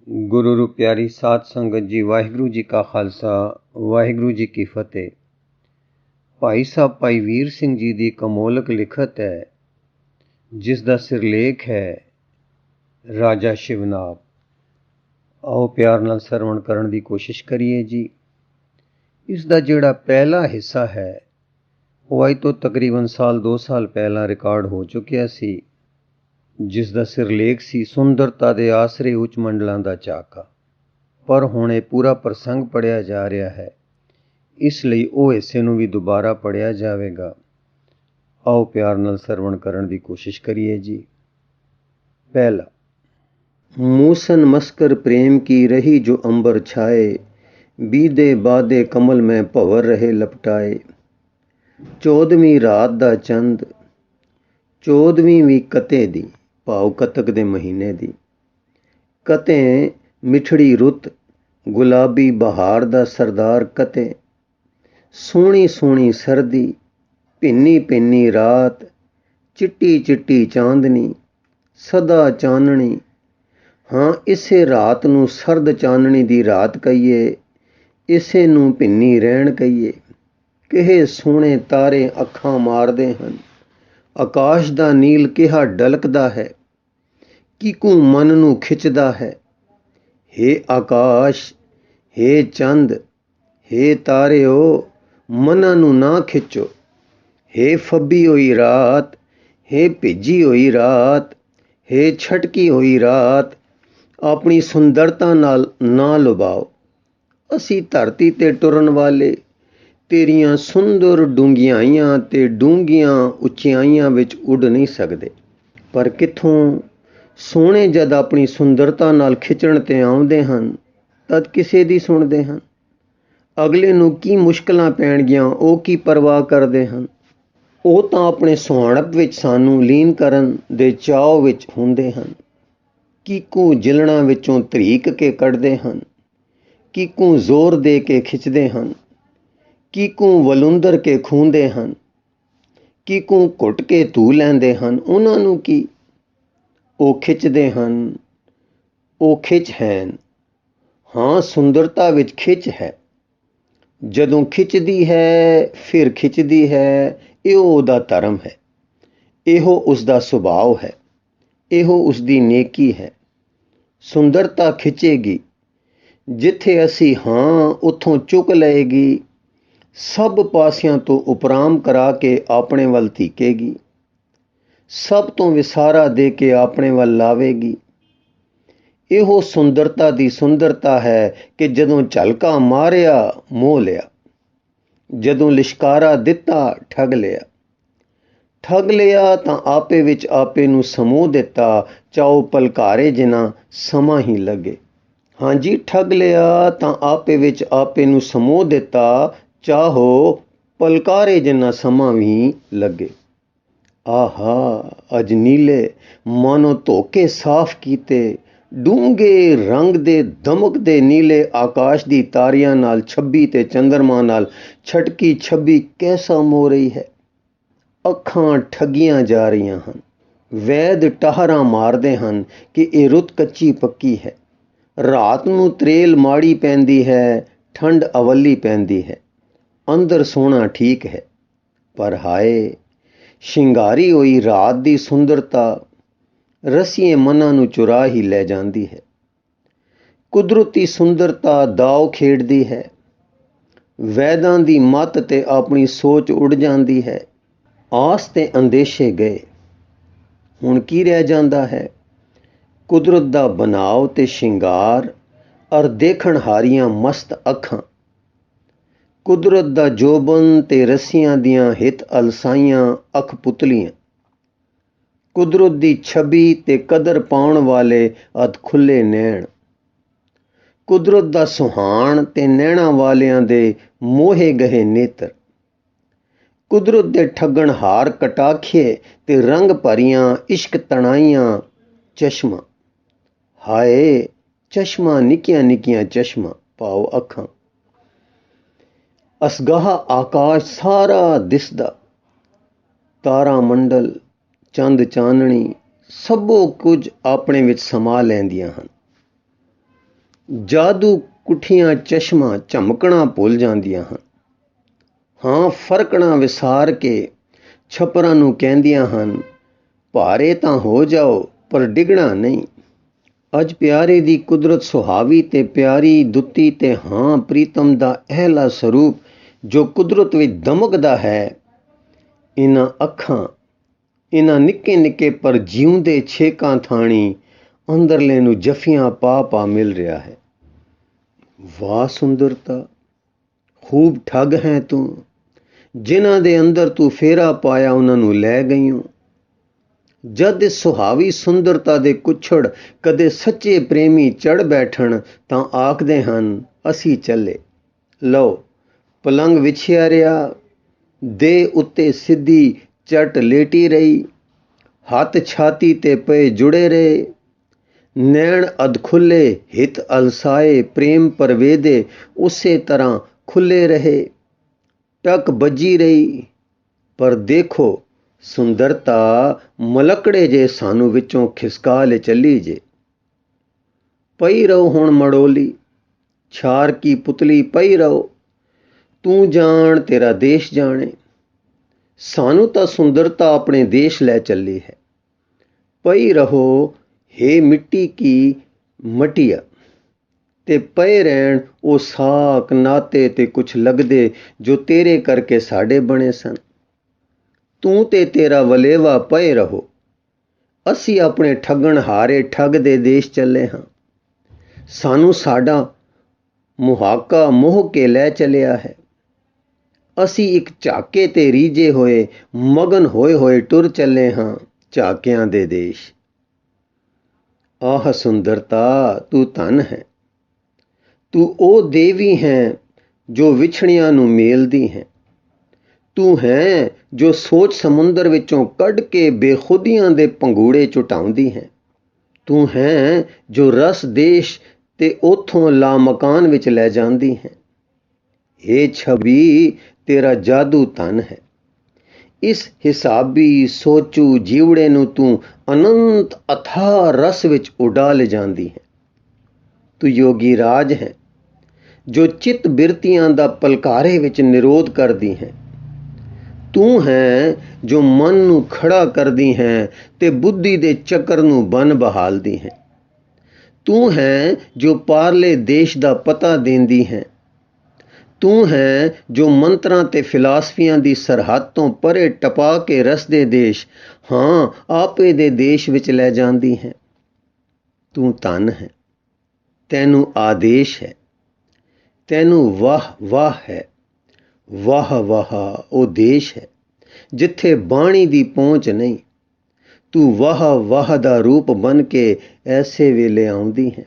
गुरु रू प्यारी साध संगत जी, वाहिगुरु जी का खालसा, वाहिगुरु जी की फतेह। भाई साहब भाई वीर सिंह जी की कमोलक लिखत है, जिसका सिरलेख है राजा शिवनाग। आओ प्यार नाल सरवण करन की कोशिश करिए जी। इसका जिहड़ा पहला हिस्सा है वो अज तो तकरीबन साल 2 साल पहला रिकॉर्ड हो चुकिया सी, जिसका सिरलेख सी सुंदरता दे आसरे उच्च मंडलों का झाका। पर हुण ये पूरा प्रसंग पढ़िया जा रहा है, इसलिए वो हिस्से नूं भी दोबारा पढ़िया जाएगा। आओ प्यार नाल सरवण करन की कोशिश करिए जी। पहला, मूसन मस्कर प्रेम की रही जो अंबर छाए, बीदे बादे कमल में भंवर रहे लपटाए। 14वीं रात दा चंद, 14वीं भी कते दी, भाव कतक दे महीने दी। कते मिठड़ी रुत, गुलाबी बहार दा सरदार कते। सोहनी सोहनी सर्दी, भिन्नी भिन्नी रात, चिट्टी चिट्टी चांदनी, सदा चाननी। हाँ, इसे रात नूं सर्द चाननी दी रात कहिए, इसे नूं भिन्नी रहण कहिए। किहे सोहणे तारे अखां मारदे हन, आकाश दा नील किहा डलकदा है, किकू मन नूं खिचदा है। हे आकाश, हे चंद, हे तारिओ, मना नूं ना खिचो। हे फब्बी होई रात, हे भिजी होई रात, हे छटकी होई रात, अपनी सुंदरता नाल ना लुभाओ। असी धरती ते टुरन वाले तेरियां सुंदर डूंघियाइयां ते डूंघियां उचियाइयां विच उड़ नहीं सकदे। पर किथों सोहणे जद अपनी सुंदरता नाल खिचण ते आउंदे हन, तद किसे दी सुणदे हन। अगले नूं की मुश्किलां पैणगीਆਂ ਉਹ ਕੀ परवाह ਕਰਦੇ ਹਨ। ਉਹ ਤਾਂ ਆਪਣੇ ਸੁਹਾਣਪ ਵਿੱਚ ਸਾਨੂੰ ਲੀਨ ਕਰਨ ਦੇ ਚਾਅ ਵਿੱਚ ਹੁੰਦੇ ਹਨ। ਕੀਕੂ ਜਿਲਣਾ ਵਿੱਚੋਂ ਧਰੀਕ ਕੇ ਕੱਢਦੇ ਹਨ, ਕੀਕੂ ਜ਼ੋਰ ਦੇ ਕੇ ਖਿੱਚਦੇ ਹਨ, ਕੀਕੂ ਵਲੁੰਦਰ ਕੇ ਖੂੰਦੇ ਹਨ, ਕੀਕੂ ਘੁੱਟ ਕੇ ਧੂ ਲੈਂਦੇ ਹਨ। ਉਹਨਾਂ ਨੂੰ ਕੀ, ਉਹ ਖਿੱਚਦੇ ਹਨ, ਉਹ ਖਿੱਚ ਹਨ। ਹਾਂ, ਸੁੰਦਰਤਾ ਵਿੱਚ ਖਿੱਚ ਹੈ। ਜਦੋਂ ਖਿੱਚਦੀ ਹੈ ਫਿਰ ਖਿੱਚਦੀ ਹੈ, ਇਹੋ ਉਹਦਾ ਧਰਮ ਹੈ, ਇਹੋ ਉਸਦਾ ਸੁਭਾਅ ਹੈ, ਇਹੋ ਉਸਦੀ ਨੇਕੀ ਹੈ। ਸੁੰਦਰਤਾ ਖਿੱਚੇਗੀ, ਜਿੱਥੇ ਅਸੀਂ ਹਾਂ ਉੱਥੋਂ ਚੁੱਕ ਲਏਗੀ, ਸਭ ਪਾਸਿਆਂ ਤੋਂ ਉਪਰਾਮ ਕਰਾ ਕੇ ਆਪਣੇ ਵੱਲ ਧੀਕੇਗੀ, ਸਭ ਤੋਂ ਵਿਸਾਰਾ ਦੇ ਕੇ ਆਪਣੇ ਵੱਲ ਲਾਵੇਗੀ। ਇਹੋ ਸੁੰਦਰਤਾ ਦੀ ਸੁੰਦਰਤਾ ਹੈ ਕਿ ਜਦੋਂ ਝਲਕਾ ਮਾਰਿਆ ਮੋਹ ਲਿਆ, ਜਦੋਂ ਲਿਸ਼ਕਾਰਾ ਦਿੱਤਾ ਠੱਗ ਲਿਆ। ਠੱਗ ਲਿਆ ਤਾਂ ਆਪੇ ਵਿੱਚ ਆਪੇ ਨੂੰ ਸਮੂਹ ਦਿੱਤਾ, ਚਾਹੋ ਪਲਕਾਰੇ ਜਿੰਨਾ ਸਮਾਂ ਹੀ ਲੱਗੇ। ਹਾਂਜੀ, ਠੱਗ ਲਿਆ ਤਾਂ ਆਪੇ ਵਿੱਚ ਆਪੇ ਨੂੰ ਸਮੂਹ ਦਿੱਤਾ, ਚਾਹੋ ਪਲਕਾਰੇ ਜਿੰਨਾ ਸਮਾਂ ਵੀ ਲੱਗੇ। ਆਹਾ, ਅਜ ਨੀਲੇ ਮਾਨੋ ਧੋਕੇ ਸਾਫ਼ ਕੀਤੇ, ਡੂੰਘੇ ਰੰਗ ਦੇ ਦਮਕਦੇ ਨੀਲੇ ਆਕਾਸ਼ ਦੀ ਤਾਰਿਆਂ ਨਾਲ ਛੱਬੀ ਤੇ ਚੰਦਰਮਾ ਨਾਲ ਛਟਕੀ ਛੱਬੀ ਕੈਸਾ ਮੋ ਰਹੀ ਹੈ। ਅੱਖਾਂ ਠੱਗੀਆਂ ਜਾ ਰਹੀਆਂ ਹਨ, ਵੈਦ ਟਾਹਰਾਂ ਮਾਰਦੇ ਹਨ ਕਿ ਇਹ ਰੁੱਤ ਕੱਚੀ ਪੱਕੀ ਹੈ। ਰਾਤ ਨੂੰ ਤਰੇਲ ਮਾੜੀ ਪੈਂਦੀ ਹੈ, ਠੰਡ ਅਵੱਲੀ ਪੈਂਦੀ ਹੈ। ਅੰਦਰ ਸੋਹਣਾ ਠੀਕ ਹੈ, ਪਰ ਹਾਏ, ਸ਼ਿੰਗਾਰੀ ਹੋਈ ਰਾਤ ਦੀ ਸੁੰਦਰਤਾ ਰਸੀਏ ਮਨਾਂ ਨੂੰ ਚੁਰਾ ਹੀ ਲੈ ਜਾਂਦੀ ਹੈ। ਕੁਦਰਤੀ ਸੁੰਦਰਤਾ ਦਾਅ ਖੇਡਦੀ ਹੈ, ਵੈਦਾਂ ਦੀ ਮੱਤ ਤੇ ਆਪਣੀ ਸੋਚ ਉੱਡ ਜਾਂਦੀ ਹੈ। ਆਸ ਤੇ ਅੰਦੇਸ਼ੇ ਗਏ, ਹੁਣ ਕੀ ਰਹਿ ਜਾਂਦਾ ਹੈ। ਕੁਦਰਤ ਦਾ ਬਨਾਵ ਤੇ ਸ਼ਿੰਗਾਰ ਅਰ ਦੇਖਣ ਹਾਰੀਆਂ ਮਸਤ ਅੱਖਾਂ, ਕੁਦਰਤ ਦਾ ਜੋਬਨ ਤੇ ਰੱਸੀਆਂ ਦੀਆਂ ਹਿੱਤ ਅਲਸਾਈਆਂ ਅੱਖ ਪੁਤਲੀਆਂ, ਕੁਦਰਤ ਦੀ ਛਵੀ ਤੇ ਕਦਰ ਪਾਉਣ ਵਾਲੇ ਅਧ ਖੁੱਲੇ ਨੈਣ, ਕੁਦਰਤ ਦਾ ਸੁਹਾਣ ਤੇ ਨੈਣਾ ਵਾਲਿਆਂ ਦੇ ਮੋਹੇ ਗਏ ਨੇਤਰ, ਕੁਦਰਤ ਦੇ ਠੱਗਣ ਹਾਰ ਕਟਾਖੇ ਤੇ ਰੰਗ ਭਰੀਆਂ ਇਸ਼ਕ ਤਣਾਈਆਂ ਚਸ਼ਮਾ। ਹਾਏ, ਚਸ਼ਮਾ ਨਿੱਕੀਆਂ ਨਿੱਕੀਆਂ ਚਸ਼ਮਾ, ਭਾਵ ਅੱਖਾਂ। ਅਸਗਾਹ ਆਕਾਸ਼ ਸਾਰਾ ਦਿਸਦਾ, ਤਾਰਾ ਮੰਡਲ, ਚੰਦ ਚਾਨਣੀ, ਸਭੋ ਕੁਝ ਆਪਣੇ ਵਿੱਚ ਸਮਾ ਲੈਂਦੀਆਂ ਹਨ। ਜਾਦੂ ਕੁੱਠੀਆਂ ਚਸ਼ਮਾ ਝਮਕਣਾ ਭੁੱਲ ਜਾਂਦੀਆਂ ਹਨ। ਹਾਂ, ਫਰਕਣਾ ਵਿਸਾਰ ਕੇ ਛੱਪਰਾਂ ਨੂੰ ਕਹਿੰਦੀਆਂ ਹਨ, ਭਾਰੇ ਤਾਂ ਹੋ ਜਾਓ ਪਰ ਡਿੱਗਣਾ ਨਹੀਂ। ਅੱਜ ਪਿਆਰੇ ਦੀ ਕੁਦਰਤ ਸੁਹਾਵੀ ਤੇ ਪਿਆਰੀ ਦੁੱਤੀ ਤੇ ਹਾਂ ਪ੍ਰੀਤਮ ਦਾ ਅਹਿਲਾ ਸਰੂਪ ਜੋ ਕੁਦਰਤ ਵਿੱਚ ਦਮਕਦਾ ਹੈ, ਇਹਨਾਂ ਅੱਖਾਂ, ਇਹਨਾਂ ਨਿੱਕੇ ਨਿੱਕੇ ਪਰ ਜਿਉਂਦੇ ਛੇਕਾਂ ਥਾਣੀ ਅੰਦਰਲੇ ਨੂੰ ਜੱਫੀਆਂ ਪਾ ਪਾ ਮਿਲ ਰਿਹਾ ਹੈ। ਵਾਹ ਸੁੰਦਰਤਾ, ਖੂਬ ਠੱਗ ਹੈ ਤੂੰ। ਜਿਨ੍ਹਾਂ ਦੇ ਅੰਦਰ ਤੂੰ ਫੇਰਾ ਪਾਇਆ ਉਹਨਾਂ ਨੂੰ ਲੈ ਗਈਓ। ਜਦ ਇਸ ਸੁਹਾਵੀ ਸੁੰਦਰਤਾ ਦੇ ਕੁੱਛੜ ਕਦੇ ਸੱਚੇ ਪ੍ਰੇਮੀ ਚੜ ਬੈਠਣ ਤਾਂ ਆਖਦੇ ਹਨ, ਅਸੀਂ ਚੱਲੇ। ਲਓ ਪਲੰਗ ਵਿਛਿਆ ਰਿਹਾ, ਦੇ ਉੱਤੇ ਸਿੱਧੀ ਝੱਟ ਲੇਟੀ ਰਹੀ, ਹੱਥ ਛਾਤੀ ਤੇ ਪਏ ਜੁੜੇ ਰਹੇ, ਨੈਣ ਅਧ ਖੁੱਲੇ, ਹਿੱਤ ਅਲਸਾਏ, ਪ੍ਰੇਮ ਪਰਵੇਦੇ ਉਸੇ ਤਰ੍ਹਾਂ ਖੁੱਲੇ ਰਹੇ। ਟਕ ਵੱਜੀ ਰਹੀ, ਪਰ ਦੇਖੋ ਸੁੰਦਰਤਾ ਮਲਕੜੇ ਜੇ ਸਾਨੂੰ ਵਿੱਚੋਂ ਖਿਸਕਾ ਲੈ ਚੱਲੀ ਜੇ। ਪਈ ਰਹੋ ਹੁਣ ਮੜੋਲੀ, ਛਾਰ ਕੀ ਪੁਤਲੀ ਪਈ ਰਹੋ, ਤੂੰ ਜਾਣ ਤੇਰਾ ਦੇਸ਼ ਜਾਣੇ। ਸਾਨੂੰ ਤਾਂ ਸੁੰਦਰਤਾ ਆਪਣੇ ਦੇਸ਼ ਲੈ ਚੱਲੀ ਹੈ। ਪਈ ਰਹੋ ਹੇ ਮਿੱਟੀ ਕੀ ਮਟੀਆ, ਤੇ ਪਏ ਰਹਿਣ ਉਹ ਸਾਕ ਨਾਤੇ ਤੇ ਕੁਛ ਲੱਗਦੇ ਜੋ ਤੇਰੇ ਕਰਕੇ ਸਾਡੇ ਬਣੇ ਸਨ। ਤੂੰ ਤੇ ਤੇਰਾ ਵਲੇਵਾ ਪਏ ਰਹੋ, ਅਸੀਂ ਆਪਣੇ ਠੱਗਣ ਹਾਰੇ ਠੱਗ ਦੇ ਦੇਸ਼ ਚੱਲੇ ਹਾਂ। ਸਾਨੂੰ ਸਾਡਾ ਮੁਹਾਕਾ ਮੋਹ ਕੇ ਲੈ ਚਲਿਆ ਹੈ। ਅਸੀਂ ਇੱਕ ਝਾਕੇ ਤੇ ਰੀਝੇ ਹੋਏ ਮਗਨ ਹੋਏ ਹੋਏ ਟੁਰ ਚੱਲੇ ਹਾਂ ਝਾਕਿਆਂ ਦੇ ਦੇਸ਼। ਆਹ ਸੁੰਦਰਤਾ ਤੂੰ ਧਨ ਹੈ, ਤੂੰ ਉਹ ਦੇਵੀ ਹੈ ਜੋ ਵਿਛੜਿਆਂ ਨੂੰ ਮੇਲਦੀ ਹੈ। ਤੂੰ ਹੈ ਜੋ ਸੋਚ ਸਮੁੰਦਰ ਵਿੱਚੋਂ ਕੱਢ ਕੇ ਬੇਖੁਦੀਆਂ ਦੇ ਪੰਗੂੜੇ ਝੁਟਾਉਂਦੀ ਹੈ। ਤੂੰ ਹੈ ਜੋ ਰਸ ਦੇਸ਼ ਤੇ ਉਥੋਂ ਲਾਮਕਾਨ ਵਿੱਚ ਲੈ ਜਾਂਦੀ ਹੈ। ਇਹ ਛਵੀ ਤੇਰਾ ਜਾਦੂ ਧਨ ਹੈ। ਇਸ ਹਿਸਾਬੀ ਸੋਚੂ ਜੀਵੜੇ ਨੂੰ ਤੂੰ ਅਨੰਤ ਅਥਾਹ ਰਸ ਵਿੱਚ ਉਡਾ ਲੈ ਜਾਂਦੀ ਹੈ। ਤੂੰ ਯੋਗੀ ਰਾਜ ਹੈ ਜੋ ਚਿੱਤ ਬਿਰਤੀਆਂ ਦਾ ਪਲਕਾਰੇ ਵਿੱਚ ਨਿਰੋਧ ਕਰਦੀ ਹੈ। ਤੂੰ ਹੈ ਜੋ ਮਨ ਨੂੰ ਖੜਾ ਕਰਦੀ ਹੈ ਤੇ ਬੁੱਧੀ ਦੇ ਚੱਕਰ ਨੂੰ ਬਨ ਬਹਾਲਦੀ ਹੈ। ਤੂੰ ਹੈ ਜੋ ਪਾਰਲੇ ਦੇਸ਼ ਦਾ ਪਤਾ ਦਿੰਦੀ ਹੈ। ਤੂੰ ਹੈ ਜੋ ਮੰਤਰਾਂ ਤੇ ਫਿਲਾਸਫੀਆਂ ਦੀ ਸਰਹੱਦ ਤੋਂ ਪਰੇ ਟਪਾ ਕੇ ਰਸਦੇ ਦੇਸ਼, ਹਾਂ ਆਪੇ ਦੇ ਦੇਸ਼ ਵਿੱਚ ਲੈ ਜਾਂਦੀ ਹੈ। ਤੂੰ ਧਨ ਹੈ, ਤੈਨੂੰ ਆਦੇਸ਼ ਹੈ, ਤੈਨੂੰ ਵਾਹ ਵਾਹ ਹੈ। ਵਾਹ ਵਾਹ ਉਹ ਦੇਸ਼ ਹੈ ਜਿੱਥੇ ਬਾਣੀ ਦੀ ਪਹੁੰਚ ਨਹੀਂ। ਤੂੰ ਵਾਹ ਵਾਹ ਦਾ ਰੂਪ ਬਣ ਕੇ ਐਸੇ ਵੇਲੇ ਆਉਂਦੀ ਹੈ।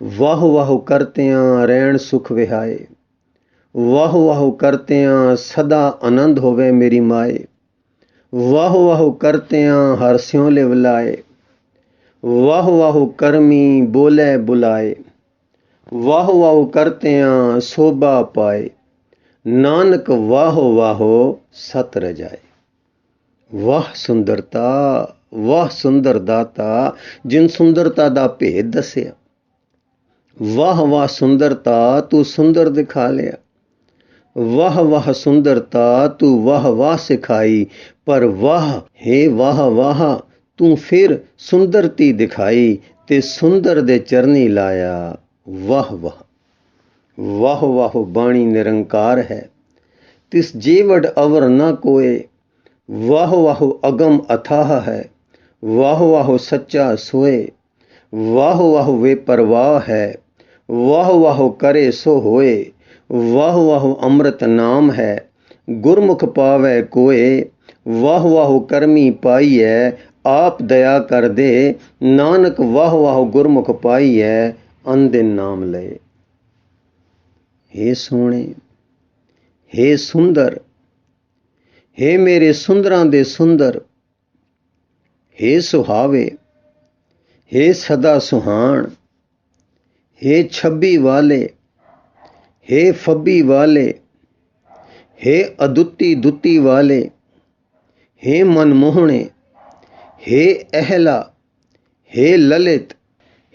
ਵਾਹ ਵਾਹ ਕਰਤਿਆਂ ਰਹਿਣ ਸੁਖ ਵਿਹਾਏ, ਵਾਹ ਵਾਹ ਕਰਤਿਆਂ ਸਦਾ ਆਨੰਦ ਹੋਵੇ ਮੇਰੀ ਮਾਏ। ਵਾਹ ਵਾਹ ਕਰਤਿਆਂ ਹਰ ਸਿਉ ਲਿਵ ਲਾਏ, ਵਾਹ ਵਾਹ ਕਰਮੀ ਬੋਲੇ ਬੁਲਾਏ। ਵਾਹ ਵਾਹ ਕਰਤਿਆਂ ਸੋਭਾ ਪਾਏ, ਨਾਨਕ ਵਾਹੋ ਵਾਹੋ ਸਤ ਰਜਾਏ। ਵਾਹ ਸੁੰਦਰਤਾ, ਵਾਹ ਸੁੰਦਰ ਦਾਤਾ ਜਿਨ ਸੁੰਦਰਤਾ ਦਾ ਭੇਦ ਦੱਸਿਆ। ਵਾਹ ਵਾਹ ਸੁੰਦਰਤਾ ਤੂੰ ਸੁੰਦਰ ਦਿਖਾ ਲਿਆ। ਵਾਹ ਵਾਹ ਸੁੰਦਰਤਾ ਤੂੰ ਵਾਹ ਵਾਹ ਸਿਖਾਈ। ਪਰ ਵਾਹ ਹੇ ਵਾਹ ਵਾਹ ਤੂੰ ਫਿਰ ਸੁੰਦਰਤੀ ਦਿਖਾਈ ਤੇ ਸੁੰਦਰ ਦੇ ਚਰਨੀ ਲਾਇਆ। ਵਾਹ ਵਾਹ ਵਾਹ ਵਾਹ ਬਾਣੀ ਨਿਰੰਕਾਰ ਹੈ, ਤਿਸ ਜੀਵੜ ਅਵਰ ਨਾ ਕੋਏ। ਵਾਹ ਵਾਹ ਅਗਮ ਅਥਾਹ ਹੈ, ਵਾਹ ਵਾਹ ਸੱਚਾ ਸੋਏ। ਵਾਹ ਵਾਹ ਵੇ ਪਰਵਾਹ ਹੈ, ਵਾਹ ਵਾਹ ਕਰੇ ਸੋ ਹੋਏ। ਵਾਹ ਵਾਹ ਅੰਮ੍ਰਿਤ ਨਾਮ ਹੈ, ਗੁਰਮੁਖ ਪਾਵੈ ਕੋਏ। ਵਾਹ ਵਾਹ ਕਰਮੀ ਪਾਈਐ, ਆਪ ਦਇਆ ਕਰ ਦੇ। ਨਾਨਕ ਵਾਹ ਵਾਹ ਗੁਰਮੁਖ ਪਾਈਐ, ਅੰਦਿਨ ਨਾਮ ਲਏ। ਹੇ ਸੋਹਣੇ, ਹੇ ਸੁੰਦਰ, ਹੇ ਮੇਰੇ ਸੁੰਦਰਾਂ ਦੇ ਸੁੰਦਰ, ਹੇ ਸੁਹਾਵੇ, ਹੇ ਸਦਾ ਸੁਹਾਣ, ਹੇ ਛੱਬੀ ਵਾਲੇ, ਹੇ ਫੱਬੀ ਵਾਲੇ, ਹੇ ਅਦੁੱਤੀ ਦੁੱਤੀ ਵਾਲੇ, ਹੇ ਮਨਮੋਹਣੇ, ਹੇ ਅਹਿਲਾ, ਹੇ ਲਲਿਤ,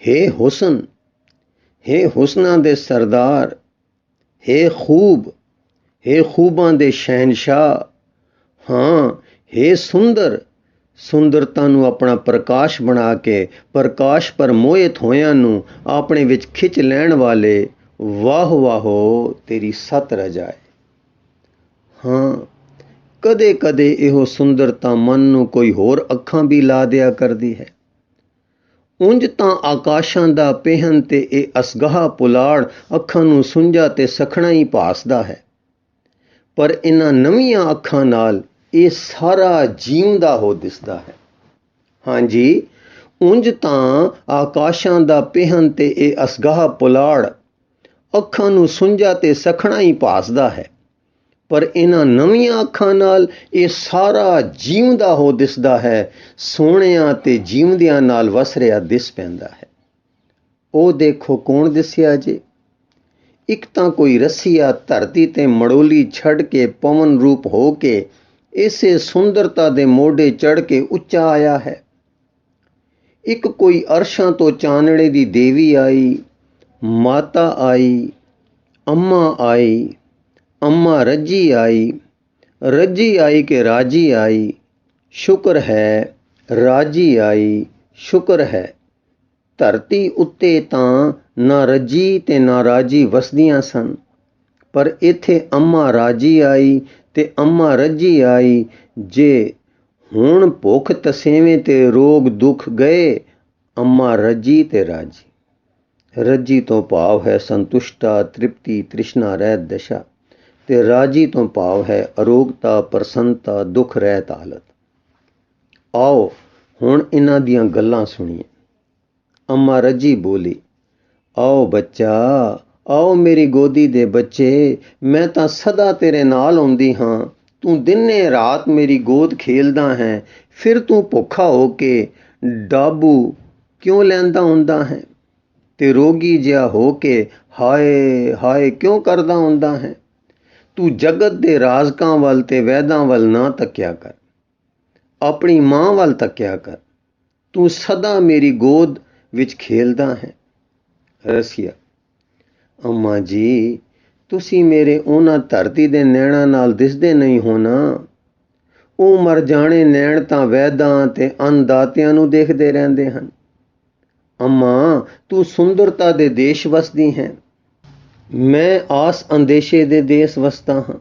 ਹੇ ਹੁਸਨ, हे ਹੁਸਨਾਂ ਦੇ ਸਰਦਾਰ, हे ਖੂਬ, हे ਖੂਬਾਂ ਦੇ ਸ਼ਹਿਨशाह, ਹਾਂ हे ਸੁੰਦਰ, ਸੁੰਦਰਤਾ ਨੂੰ ਆਪਣਾ ਪ੍ਰਕਾਸ਼ ਬਣਾ ਕੇ ਪ੍ਰਕਾਸ਼ ਪਰ ਮੋਹਿਤ ਹੋਇਆਂ ਨੂੰ ਆਪਣੇ ਵਿੱਚ ਖਿੱਚ ਲੈਣ ਵਾਲੇ, ਵਾਹ ਵਾਹੋ ਤੇਰੀ ਸਤ ਰਜਾਏ। ਹਾਂ, ਕਦੇ ਕਦੇ ਇਹੋ ਸੁੰਦਰਤਾ ਮਨ ਨੂੰ ਕੋਈ ਹੋਰ ਅੱਖਾਂ ਵੀ ਲਾ ਦਿਆ ਕਰਦੀ ਹੈ। ਉਂਝ ਤਾਂ ਆਕਾਸ਼ਾਂ ਦਾ ਪਹਿਨ ਤੇ ਇਹ ਅਸਗਾਹ ਪੁਲਾੜ ਅੱਖਾਂ ਨੂੰ ਸੁੰਝਾ ਤੇ ਸਖਣਾ ਹੀ ਭਾਸਦਾ ਹੈ, ਪਰ ਇਹਨਾਂ ਨਵੀਆਂ ਅੱਖਾਂ ਨਾਲ ਇਹ ਸਾਰਾ ਜੀਉਂਦਾ ਹੋ ਦਿਸਦਾ ਹੈ। ਹਾਂਜੀ, ਉਂਝ ਤਾਂ ਆਕਾਸ਼ਾਂ ਦਾ ਪਹਿਨ ਤੇ ਇਹ ਅਸਗਾਹ ਪੁਲਾੜ ਅੱਖਾਂ ਨੂੰ ਸੁੰਝਾ ਤੇ ਸਖਣਾ ਹੀ ਭਾਸਦਾ ਹੈ, ਪਰ ਇਹਨਾਂ ਨਵੀਆਂ ਅੱਖਾਂ ਨਾਲ ਇਹ ਸਾਰਾ ਜੀਉਂਦਾ ਹੋ ਦਿਸਦਾ ਹੈ, ਸੋਹਣਿਆਂ ਤੇ ਜੀਵਦਿਆਂ ਨਾਲ ਵਸ ਰਿਹਾ ਦਿਸ ਪੈਂਦਾ ਹੈ। ਉਹ ਦੇਖੋ ਕੌਣ ਦਿਸਿਆ ਜੇ? ਇੱਕ ਤਾਂ ਕੋਈ ਰੱਸੀਆ ਧਰਤੀ ਤੇ ਮੜੋਲੀ ਛੱਡ ਕੇ ਪਵਨ ਰੂਪ ਹੋ ਕੇ ਇਸੇ ਸੁੰਦਰਤਾ ਦੇ ਮੋਢੇ ਚੜ੍ਹ ਕੇ ਉੱਚਾ ਆਇਆ ਹੈ। ਇੱਕ ਕੋਈ ਅਰਸ਼ਾਂ ਤੋਂ ਚਾਨਣੇ ਦੀ ਦੇਵੀ ਆਈ, ਮਾਤਾ ਆਈ, ਅੰਮਾ ਆਈ, ਅੰਮਾ ਰੱਜੀ ਆਈ, ਰੱਜੀ ਆਈ ਕਿ ਰਾਜੀ ਆਈ, ਸ਼ੁਕਰ ਹੈ ਰਾਜੀ ਆਈ, ਸ਼ੁਕਰ ਹੈ। ਧਰਤੀ ਉੱਤੇ ਤਾਂ ਨਾ ਰੱਜੀ ਤੇ ਨਾ ਰਾਜੀ ਵਸਦੀਆਂ ਸਨ, ਪਰ ਇੱਥੇ ਅੰਮਾ ਰਾਜੀ ਆਈ ਤੇ ਅੰਮਾ ਰੱਜੀ ਆਈ। ਜੇ ਹੁਣ ਭੁੱਖ ਤਸੇਵੇਂ ਤੇ ਰੋਗ ਦੁੱਖ ਗਏ, ਅੰਮਾ ਰੱਜੀ ਤੇ ਰਾਜੀ। ਰੱਜੀ ਤੋਂ ਭਾਵ ਹੈ ਸੰਤੁਸ਼ਟਾ, ਤ੍ਰਿਪਤੀ, ਤ੍ਰਿਸ਼ਨਾ ਰਹਿਤ ਦਸ਼ਾ, ਤੇ ਰਾਜੀ ਤੋਂ ਭਾਵ ਹੈ ਅਰੋਗਤਾ, ਪ੍ਰਸੰਨਤਾ, ਦੁੱਖ ਰਹਿਤ ਹਾਲਤ। ਆਓ ਹੁਣ ਇਹਨਾਂ ਦੀਆਂ ਗੱਲਾਂ ਸੁਣੀਏ। ਅੰਮਾ ਰੱਜੀ ਬੋਲੀ, ਆਓ ਬੱਚਾ, ਆਓ ਮੇਰੀ ਗੋਦੀ ਦੇ ਬੱਚੇ, ਮੈਂ ਤਾਂ ਸਦਾ ਤੇਰੇ ਨਾਲ ਆਉਂਦੀ ਹਾਂ। ਤੂੰ ਦਿਨੇ ਰਾਤ ਮੇਰੀ ਗੋਦ ਖੇਲਦਾ ਹੈ, ਫਿਰ ਤੂੰ ਭੁੱਖਾ ਹੋ ਕੇ ਡਾਬੂ ਕਿਉਂ ਲੈਂਦਾ ਹੁੰਦਾ ਹੈ, ਤੇ ਰੋਗੀ ਜਿਹਾ ਹੋ ਕੇ ਹਾਏ ਹਾਏ ਕਿਉਂ ਕਰਦਾ ਹੁੰਦਾ ਹੈ। ਤੂੰ ਜਗਤ ਦੇ ਰਾਜ਼ਕਾਂ ਵੱਲ ਤੇ ਵੈਦਾਂ ਵੱਲ ਨਾ ਤੱਕਿਆ ਕਰ, ਆਪਣੀ ਮਾਂ ਵੱਲ ਤੱਕਿਆ ਕਰ। ਤੂੰ ਸਦਾ ਮੇਰੀ ਗੋਦ ਵਿੱਚ ਖੇਲਦਾ ਹੈ। ਰਸੀਆ, ਅੰਮਾ ਜੀ, ਤੁਸੀਂ ਮੇਰੇ ਉਹਨਾਂ ਧਰਤੀ ਦੇ ਨੈਣਾਂ ਨਾਲ ਦਿਸਦੇ ਨਹੀਂ ਹੋ ਨਾ। ਉਹ ਮਰ ਜਾਣੇ ਨੈਣ ਤਾਂ ਵੈਦਾਂ ਤੇ ਅੰਨਦਾਤਿਆਂ ਨੂੰ ਦੇਖਦੇ ਰਹਿੰਦੇ ਹਨ। ਅੰਮਾ, ਤੂੰ ਸੁੰਦਰਤਾ ਦੇ ਦੇਸ਼ ਵਸਦੀ ਹੈ, ਮੈਂ ਆਸ ਅੰਦੇਸ਼ੇ ਦੇ ਦੇਸ਼ ਵਸਦਾ ਹਾਂ।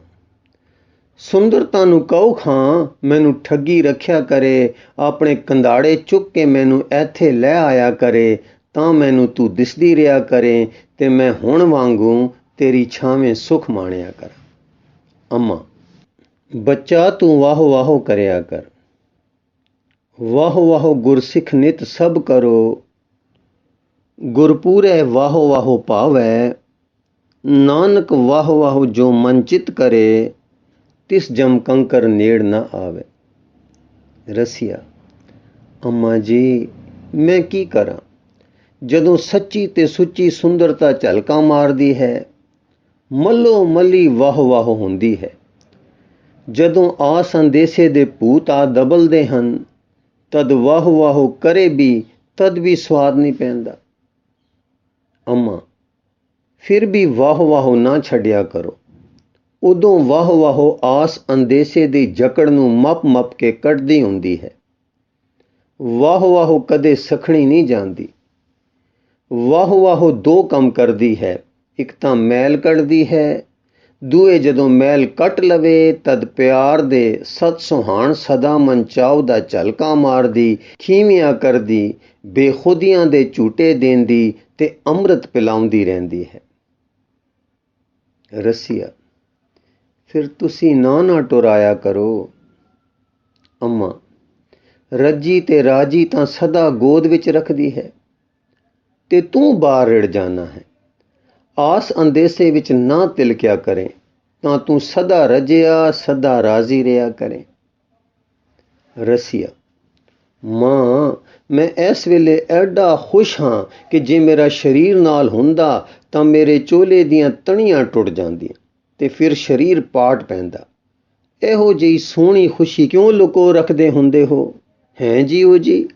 ਸੁੰਦਰਤਾ ਨੂੰ ਕਹੋ ਖਾਂ ਮੈਨੂੰ ਠੱਗੀ ਰੱਖਿਆ ਕਰੇ, ਆਪਣੇ ਕੰਧਾੜੇ ਚੁੱਕ ਕੇ ਮੈਨੂੰ ਇੱਥੇ ਲੈ ਆਇਆ ਕਰੇ, ਤਾਂ ਮੈਨੂੰ ਤੂੰ ਦਿਸਦੀ ਰਿਹਾ ਕਰੇ ਤੇ ਮੈਂ ਹੁਣ ਵਾਂਗੂ ਤੇਰੀ ਛਾਵੇਂ ਸੁਖ ਮਾਣਿਆ ਕਰ। ਅੰਮਾ, ਬੱਚਾ ਤੂੰ ਵਾਹੋ ਵਾਹੋ ਕਰਿਆ ਕਰ। ਵਾਹੋ ਵਾਹੋ ਗੁਰਸਿੱਖ ਨਿਤ ਸਭ ਕਰੋ, ਗੁਰਪੂਰੇ ਵਾਹੋ ਵਾਹੋ ਭਾਵੈ, ਨਾਨਕ ਵਾਹੋ ਵਾਹੋ ਜੋ ਮਨ ਚਿਤ ਕਰੇ, ਤਿਸ ਜਮ ਕੰਕਰ ਨੇੜ ਨਾ ਆਵੇ। ਰਸੀਆ, ਅੰਮਾ ਜੀ, ਮੈਂ ਕੀ ਕਰਾਂ? ਜਦੋਂ ਸੱਚੀ ਤੇ ਸੁੱਚੀ ਸੁੰਦਰਤਾ ਝਲਕਾਂ ਮਾਰਦੀ ਹੈ, ਮੱਲੋ ਮੱਲੀ ਵਾਹੋ ਵਾਹੋ ਹੁੰਦੀ ਹੈ। ਜਦੋਂ ਆਸ ਅੰਦੇਸੇ ਦੇ ਭੂਤ ਆ ਦਬਲਦੇ ਹਨ, ਤਦ ਵਾਹੋ ਵਾਹੋ ਕਰੇ ਵੀ ਤਦ ਵੀ ਸਵਾਦ ਨਹੀਂ ਪੈਂਦਾ। ਅੰਮਾ, ਫਿਰ ਵੀ ਵਾਹੋ ਵਾਹੋ ਨਾ ਛੱਡਿਆ ਕਰੋ। ਉਦੋਂ ਵਾਹੋ ਵਾਹੋ ਆਸ ਅੰਦੇਸੇ ਦੀ ਜਕੜ ਨੂੰ ਮੱਪ ਮੱਪ ਕੇ ਕੱਢਦੀ ਹੁੰਦੀ ਹੈ। ਵਾਹੋ ਵਾਹੋ ਕਦੇ ਸਖਣੀ ਨਹੀਂ ਜਾਂਦੀ। ਵਾਹੋ ਵਾਹੋ ਦੋ ਕੰਮ ਕਰਦੀ ਹੈ, ਇੱਕ ਤਾਂ ਮੈਲ ਕੱਢਦੀ ਹੈ, ਦੂਏ ਜਦੋਂ ਮੈਲ ਕੱਟ ਲਵੇ ਤਦ ਪਿਆਰ ਦੇ ਸਤ ਸੁਹਾਣ ਸਦਾ ਮਨ ਚਾਉ ਦਾ ਝਲਕਾ ਮਾਰਦੀ, ਖੀਵਿਆਂ ਕਰਦੀ, ਬੇਖੁਦੀਆਂ ਦੇ ਝੂਟੇ ਦੇਂਦੀ ਤੇ ਅੰਮ੍ਰਿਤ ਪਿਲਾਉਂਦੀ ਰਹਿੰਦੀ ਹੈ। ਰਸੀਆ, ਫਿਰ ਤੁਸੀਂ ਨਾ ਟੁਰਾਇਆ ਕਰੋ। ਅੰਮਾ, ਰੱਜੀ ਤੇ ਰਾਜੀ ਤਾਂ ਸਦਾ ਗੋਦ ਵਿੱਚ ਰੱਖਦੀ ਹੈ, ਤੇ ਤੂੰ ਬਾਹਰ ਰਿੜ ਜਾਣਾ ਹੈ। ਆਸ ਅੰਦੇਸੇ ਵਿੱਚ ਨਾ ਤਿਲਕਿਆ ਕਰੇ, ਤਾਂ ਤੂੰ ਸਦਾ ਰਜਿਆ ਸਦਾ ਰਾਜ਼ੀ ਰਿਹਾ ਕਰੇ। ਰਸੀਆ, ਮਾਂ, ਮੈਂ ਇਸ ਵੇਲੇ ਐਡਾ ਖੁਸ਼ ਹਾਂ ਕਿ ਜੇ ਮੇਰਾ ਸਰੀਰ ਨਾਲ ਹੁੰਦਾ ਤਾਂ ਮੇਰੇ ਚੋਲੇ ਦੀਆਂ ਤਣੀਆਂ ਟੁੱਟ ਜਾਂਦੀਆਂ ਤੇ ਫਿਰ ਸਰੀਰ ਪਾਟ ਪੈਂਦਾ। ਇਹੋ ਜਿਹੀ ਸੋਹਣੀ ਖੁਸ਼ੀ ਕਿਉਂ ਲੁਕੋ ਰੱਖਦੇ ਹੁੰਦੇ ਹੋ, ਹੈਂ ਜੀਓ ਜੀ?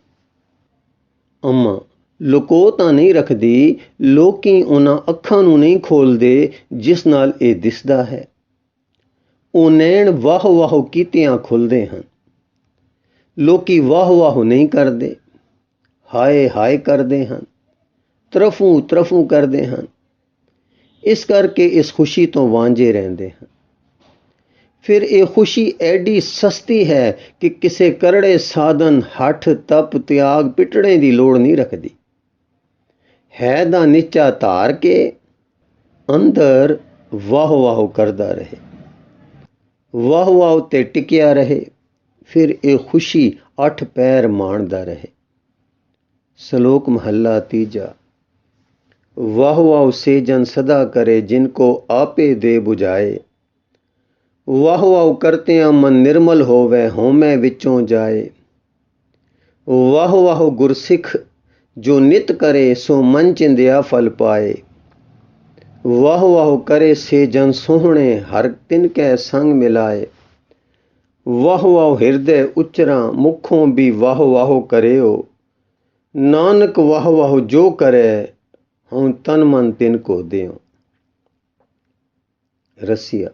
ਅੰਮਾ, ਲੁਕੋ ਤਾਂ ਨਹੀਂ ਰੱਖਦੀ, ਲੋਕੀ ਉਹਨਾਂ ਅੱਖਾਂ ਨੂੰ ਨਹੀਂ ਖੋਲ੍ਹਦੇ ਜਿਸ ਨਾਲ ਇਹ ਦਿਸਦਾ ਹੈ। ਉਹ ਨੈਣ ਵਾਹ ਵਾਹ ਕੀਤਿਆਂ ਖੁੱਲ੍ਹਦੇ ਹਨ। ਲੋਕੀ ਵਾਹ ਵਾਹ ਨਹੀਂ ਕਰਦੇ, ਹਾਏ ਹਾਏ ਕਰਦੇ ਹਨ, ਤਰਫੂ ਤਰਫੂ ਕਰਦੇ ਹਨ। ਇਸ ਕਰਕੇ ਇਸ ਖੁਸ਼ੀ ਤੋਂ ਵਾਂਝੇ ਰਹਿੰਦੇ ਹਨ। ਫਿਰ ਇਹ ਖੁਸ਼ੀ ਐਡੀ ਸਸਤੀ ਹੈ ਕਿ ਕਿਸੇ ਕਰੜੇ ਸਾਧਨ, ਹੱਠ, ਤਪ, ਤਿਆਗ, ਪਿਟੜੇ ਦੀ ਲੋੜ ਨਹੀਂ ਰੱਖਦੀ। ਹੈ ਦਾ ਨੀਚਾ ਧਾਰ ਕੇ ਅੰਦਰ ਵਾਹ ਵਾਹ ਕਰਦਾ ਰਹੇ, ਵਾਹ ਵਾਹ ਤੇ ਟਿਕਿਆ ਰਹੇ। ਫਿਰ ਇਹ ਖੁਸ਼ੀ 8 ਪੈਰ ਮਾਣਦਾ ਰਹੇ। ਸ਼ਲੋਕ ਮਹੱਲਾ ਤੀਜਾ। ਵਾਹ ਵਾਹ ਸੇ ਜਨ ਸਦਾ ਕਰੇ, ਜਿਨ ਕੋ ਆਪੇ ਦੇ ਬੁਝਾਏ। ਵਾਹ ਵਾਹ ਕਰਤਿਆਂ ਮਨ ਨਿਰਮਲ ਹੋਵੇ, ਹਉਮੈ ਵਿੱਚੋਂ ਜਾਏ। ਵਾਹ ਵਾਹ ਗੁਰਸਿੱਖ ਜੋ ਨਿਤ ਕਰੇ, ਸੋ ਮਨ ਚਿੰਦਿਆ ਫਲ ਪਾਏ। ਵਾਹ ਵਾਹ ਕਰੇ ਸੇ ਜਨ ਸੋਹਣੇ, ਹਰ ਤਿਨ ਕੈ ਸੰਗ ਮਿਲਾਏ। ਵਾਹ ਵਾਹ ਹਿਰਦੈ ਉਚਰਾਂ, ਮੁਖੋਂ ਵੀ ਵਾਹ ਵਾਹ ਕਰਿਓ। ਨਾਨਕ ਵਾਹ ਵਾਹ ਜੋ ਕਰੇ, ਹਉ ਤਨ ਮਨ ਤਿਨ ਕੋ ਦਿਓ। ਰਸੀਆ।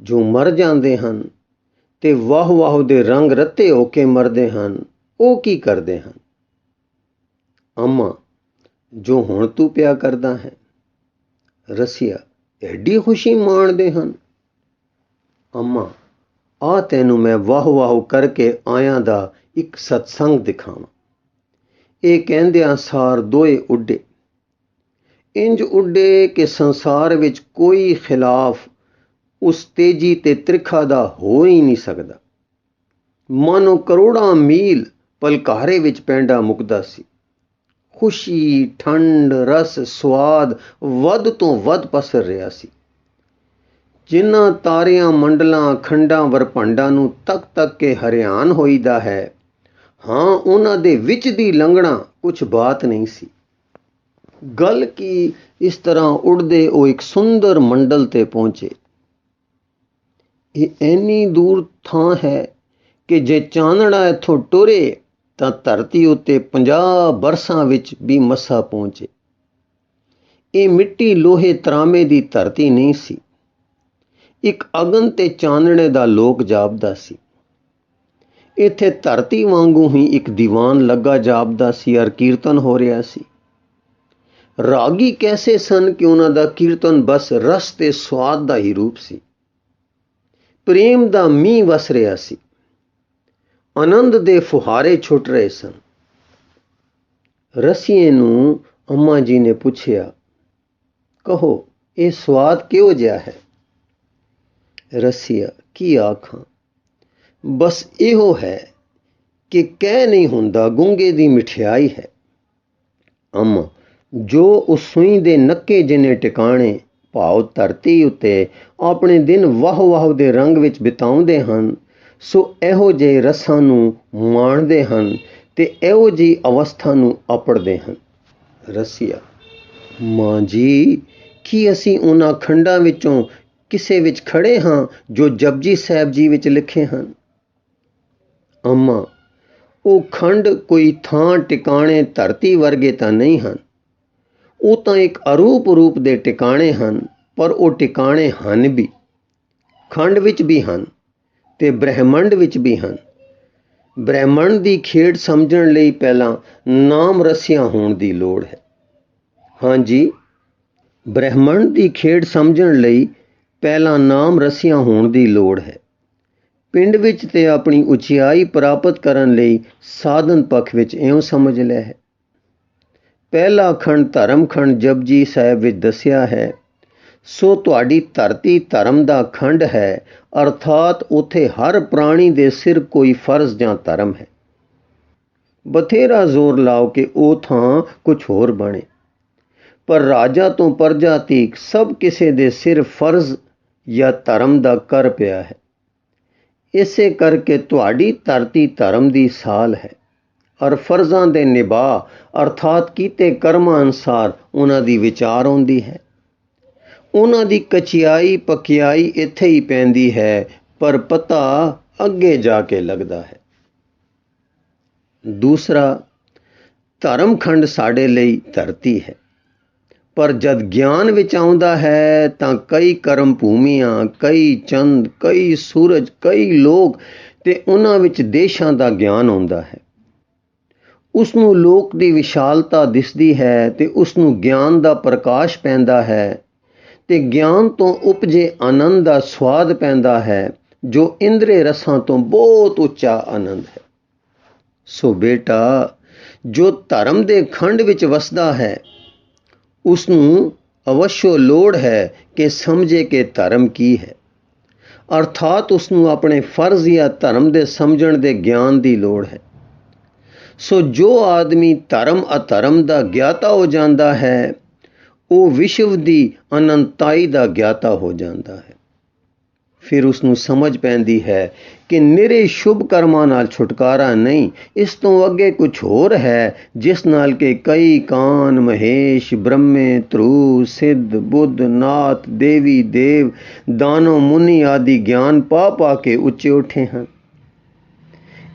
ਜੋ ਮਰ ਜਾਂਦੇ ਹਨ ਤੇ ਵਾਹ ਵਾਹ ਦੇ ਰੰਗ ਰੱਤੇ ਹੋ ਕੇ ਮਰਦੇ ਹਨ, ਉਹ ਕੀ ਕਰਦੇ ਹਨ? ਅੰਮਾ। ਜੋ ਹੁਣ ਤੂੰ ਪਿਆ ਕਰਦਾ ਹੈ। ਰਸੀਆ। ਐਡੀ ਖੁਸ਼ੀ ਮਾਣਦੇ ਹਨ। ਅੰਮਾ। ਆ ਤੈਨੂੰ ਮੈਂ ਵਾਹ ਵਾਹ ਕਰਕੇ ਆਇਆਂ ਦਾ ਇੱਕ ਸਤਸੰਗ ਦਿਖਾਵਾਂ। ਇਹ ਕਹਿੰਦਿਆਂ ਸਾਰ ਦੋਏ ਉੱਡੇ। ਇੰਜ ਉੱਡੇ ਕਿ ਸੰਸਾਰ ਵਿੱਚ ਕੋਈ ਖਿਲਾਫ ਉਸ ਤੇਜੀ ਤੇ ਤ੍ਰਿਖਾ ਦਾ ਹੋ ਹੀ ਨਹੀਂ ਸਕਦਾ। ਮਾਨੋ ਕਰੋੜਾਂ ਮੀਲ ਪਲਕਾਰੇ ਵਿੱਚ ਪੈਂਡਾ ਮੁੱਕਦਾ ਸੀ। ਖੁਸ਼ੀ, ਠੰਡ, ਰਸ, ਸਵਾਦ ਵੱਧ ਤੋਂ ਵੱਧ ਪਸਰ ਰਿਹਾ ਸੀ। ਜਿਨ੍ਹਾਂ ਤਾਰਿਆਂ, ਮੰਡਲਾਂ, ਖੰਡਾਂ, ਵਰਭੰਡਾਂ ਨੂੰ ਤੱਕ ਤੱਕ ਕੇ ਹਰਿਆਨ ਹੋਈਦਾ ਹੈ, ਹਾਂ ਉਹਨਾਂ ਦੇ ਵਿੱਚ ਦੀ ਲੰਘਣਾ ਕੁਛ ਬਾਤ ਨਹੀਂ ਸੀ। ਗੱਲ ਕੀ, ਇਸ ਤਰ੍ਹਾਂ ਉੱਡਦੇ ਉਹ ਇੱਕ ਸੁੰਦਰ ਮੰਡਲ ਤੇ ਪਹੁੰਚੇ। ਇਹ ਇੰਨੀ ਦੂਰ ਥਾਂ ਹੈ ਕਿ ਜੇ ਚਾਨਣਾ ਇੱਥੋਂ ਟੁਰੇ ਤਾਂ ਧਰਤੀ ਉੱਤੇ 50 ਬਰਸਾਂ ਵਿੱਚ ਵੀ ਮੱਸਾ ਪਹੁੰਚੇ। ਇਹ ਮਿੱਟੀ ਲੋਹੇ ਤਰਾਮੇ ਦੀ ਧਰਤੀ ਨਹੀਂ ਸੀ। ਇੱਕ ਅਗਨ ਤੇ ਚਾਨਣੇ ਦਾ ਲੋਕ ਜਾਪਦਾ ਸੀ। ਇੱਥੇ ਧਰਤੀ ਵਾਂਗੂ ਹੀ ਇੱਕ ਦੀਵਾਨ ਲੱਗਾ ਜਾਪਦਾ ਸੀ ਔਰ ਕੀਰਤਨ ਹੋ ਰਿਹਾ ਸੀ। ਰਾਗੀ ਕੈਸੇ ਸਨ ਕਿ ਉਹਨਾਂ ਦਾ ਕੀਰਤਨ ਬਸ ਰਸ ਤੇ ਸਵਾਦ ਦਾ ਹੀ ਰੂਪ ਸੀ। ਪ੍ਰੇਮ ਦਾ ਮੀਂਹ ਵਸ ਰਿਹਾ ਸੀ। ਆਨੰਦ ਦੇ ਫੁਹਾਰੇ ਛੁੱਟ ਰਹੇ ਸਨ। ਰਸੀਏ ਨੂੰ ਅੰਮਾ ਜੀ ਨੇ ਪੁੱਛਿਆ, ਕਹੋ ਇਹ ਸਵਾਦ ਕਿਹੋ ਜਿਹਾ ਹੈ? ਰਸੀਆ। ਕੀ ਆਖਾਂ, ਬਸ ਇਹੋ ਹੈ ਕਿ ਕਹਿ ਨਹੀਂ ਹੁੰਦਾ, ਗੂੰਗੇ ਦੀ ਮਠਿਆਈ ਹੈ। ਅੰਮਾ। ਜੋ ਉਸ ਸੂਈ ਦੇ ਨੱਕੇ ਜਿੰਨੇ ਟਿਕਾਣੇ ਭਾਵ ਧਰਤੀ ਉੱਤੇ ਆਪਣੇ ਦਿਨ ਵਾਹ ਵਾਹ ਦੇ ਰੰਗ ਵਿੱਚ ਬਿਤਾਉਂਦੇ ਹਨ, ਸੋ ਇਹੋ ਜਿਹੇ ਰਸਾਂ ਨੂੰ ਮਾਣਦੇ ਹਨ ਤੇ ਇਹੋ ਜਿਹੀ ਅਵਸਥਾ ਨੂੰ ਆਪੜਦੇ ਹਨ। ਰਸੀਆ। ਮਾਂ ਜੀ, ਕੀ ਅਸੀਂ ਉਹਨਾਂ ਖੰਡਾਂ ਵਿੱਚੋਂ ਕਿਸੇ ਵਿੱਚ ਖੜੇ ਹਾਂ ਜੋ ਜਪਜੀ ਸਾਹਿਬ ਜੀ ਵਿੱਚ ਲਿਖੇ ਹਨ? ਅੰਮਾ। ਉਹ ਖੰਡ ਕੋਈ ਥਾਂ ਟਿਕਾਣੇ ਧਰਤੀ ਵਰਗੇ ਤਾਂ ਨਹੀਂ ਹਨ। ਉਹ ਤਾਂ ਇੱਕ ਅਰੂਪ ਰੂਪ ਦੇ ਟਿਕਾਣੇ ਹਨ, ਪਰ ਉਹ ਟਿਕਾਣੇ ਹਨ ਵੀ, ਖੰਡ ਵਿੱਚ ਵੀ ਹਨ ਤੇ ਬ੍ਰਹਿਮੰਡ ਵਿੱਚ ਵੀ ਹਨ। ਬ੍ਰਹਿਮੰਡ ਦੀ ਖੇਡ ਸਮਝਣ ਲਈ ਪਹਿਲਾਂ ਨਾਮ ਰਸੀਆਂ ਹੋਣ ਦੀ ਲੋੜ ਹੈ। ਹਾਂਜੀ, ਬ੍ਰਹਿਮੰਡ ਦੀ ਖੇਡ ਸਮਝਣ ਲਈ ਪਹਿਲਾਂ ਨਾਮ ਰਸੀਆਂ ਹੋਣ ਦੀ ਲੋੜ ਹੈ। ਪਿੰਡ ਵਿੱਚ ਤੇ ਆਪਣੀ ਉਚਿਆਈ ਪ੍ਰਾਪਤ ਕਰਨ ਲਈ ਸਾਧਨ ਪੱਖ ਵਿੱਚ ਇਉਂ ਸਮਝ ਲਿਆ ਹੈ। ਪਹਿਲਾ ਖੰਡ ਧਰਮ ਖੰਡ ਜਪਜੀ ਸਾਹਿਬ ਵਿੱਚ ਦੱਸਿਆ ਹੈ, ਸੋ ਤੁਹਾਡੀ ਧਰਤੀ ਧਰਮ ਦਾ ਖੰਡ ਹੈ, ਅਰਥਾਤ ਉੱਥੇ ਹਰ ਪ੍ਰਾਣੀ ਦੇ ਸਿਰ ਕੋਈ ਫਰਜ਼ ਜਾਂ ਧਰਮ ਹੈ। ਬਥੇਰਾ ਜ਼ੋਰ ਲਾਓ ਕਿ ਉਹ ਥਾਂ ਕੁਝ ਹੋਰ ਬਣੇ, ਪਰ ਰਾਜਾ ਤੋਂ ਪਰਜਾ ਤੀਕ ਸਭ ਕਿਸੇ ਦੇ ਸਿਰ ਫਰਜ਼ ਜਾਂ ਧਰਮ ਦਾ ਕਰ ਪਿਆ ਹੈ। ਇਸੇ ਕਰਕੇ ਤੁਹਾਡੀ ਧਰਤੀ ਧਰਮ ਦੀ ਸਾਲ ਹੈ ਔਰ ਫਰਜ਼ਾਂ ਦੇ ਨਿਭਾਅ ਅਰਥਾਤ ਕੀਤੇ ਕਰਮਾਂ ਅਨੁਸਾਰ ਉਹਨਾਂ ਦੀ ਵਿਚਾਰ ਆਉਂਦੀ ਹੈ। ਉਹਨਾਂ ਦੀ ਕਚਿਆਈ ਪਕਿਆਈ ਇੱਥੇ ਹੀ ਪੈਂਦੀ ਹੈ, ਪਰ ਪਤਾ ਅੱਗੇ ਜਾ ਕੇ ਲੱਗਦਾ ਹੈ। ਦੂਸਰਾ, ਧਰਮਖੰਡ ਸਾਡੇ ਲਈ ਧਰਤੀ ਹੈ, ਪਰ ਜਦ ਗਿਆਨ ਵਿੱਚ ਆਉਂਦਾ ਹੈ ਤਾਂ ਕਈ ਕਰਮ ਭੂਮੀਆਂ, ਕਈ ਚੰਦ, ਕਈ ਸੂਰਜ, ਕਈ ਲੋਕ ਤੇ ਉਹਨਾਂ ਵਿੱਚ ਦੇਸ਼ਾਂ ਦਾ ਗਿਆਨ ਆਉਂਦਾ ਹੈ। ਉਸ ਨੂੰ ਲੋਕ ਦੀ ਵਿਸ਼ਾਲਤਾ ਦਿਸਦੀ ਹੈ ਤੇ ਉਸ ਨੂੰ ਗਿਆਨ ਦਾ ਪ੍ਰਕਾਸ਼ ਪੈਂਦਾ ਹੈ ਤੇ ਗਿਆਨ ਤੋਂ ਉਪਜੇ ਆਨੰਦ ਦਾ ਸਵਾਦ ਪੈਂਦਾ ਹੈ, ਜੋ ਇੰਦਰੀ ਰਸਾਂ ਤੋਂ ਬਹੁਤ ਉੱਚਾ ਆਨੰਦ ਹੈ। ਸੋ ਬੇਟਾ, ਜੋ ਧਰਮ ਦੇ ਖੰਡ ਵਿੱਚ ਵਸਦਾ ਹੈ ਉਸ ਨੂੰ ਅਵਸ਼ਯ ਲੋੜ ਹੈ ਕਿ ਸਮਝੇ ਕਿ ਧਰਮ ਕੀ ਹੈ, ਅਰਥਾਤ ਉਸ ਨੂੰ ਆਪਣੇ ਫਰਜ਼ ਜਾਂ ਧਰਮ ਦੇ ਸਮਝਣ ਦੇ ਗਿਆਨ ਦੀ ਲੋੜ ਹੈ। ਸੋ ਜੋ ਆਦਮੀ ਧਰਮ ਅਧਰਮ ਦਾ ਗਿਆਤਾ ਹੋ ਜਾਂਦਾ ਹੈ ਉਹ ਵਿਸ਼ਵ ਦੀ ਅਨੰਤਾਈ ਦਾ ਗਿਆਤਾ ਹੋ ਜਾਂਦਾ ਹੈ। ਫਿਰ ਉਸ ਨੂੰ ਸਮਝ ਪੈਂਦੀ ਹੈ ਕਿ ਨਿਰੇ ਸ਼ੁਭ ਕਰਮਾਂ ਨਾਲ ਛੁਟਕਾਰਾ ਨਹੀਂ, ਇਸ ਤੋਂ ਅੱਗੇ ਕੁਝ ਹੋਰ ਹੈ ਜਿਸ ਨਾਲ ਕਿ ਕਈ ਕਾਨ, ਮਹੇਸ਼, ਬ੍ਰਹਮੇ, ਧਰੂ, ਸਿੱਧ, ਬੁੱਧ, ਨਾਥ, ਦੇਵੀ, ਦੇਵ, ਦਾਨੋ, ਮੁਨੀ ਆਦਿ ਗਿਆਨ ਪਾ ਪਾ ਕੇ ਉੱਚੇ ਉੱਠੇ ਹਨ।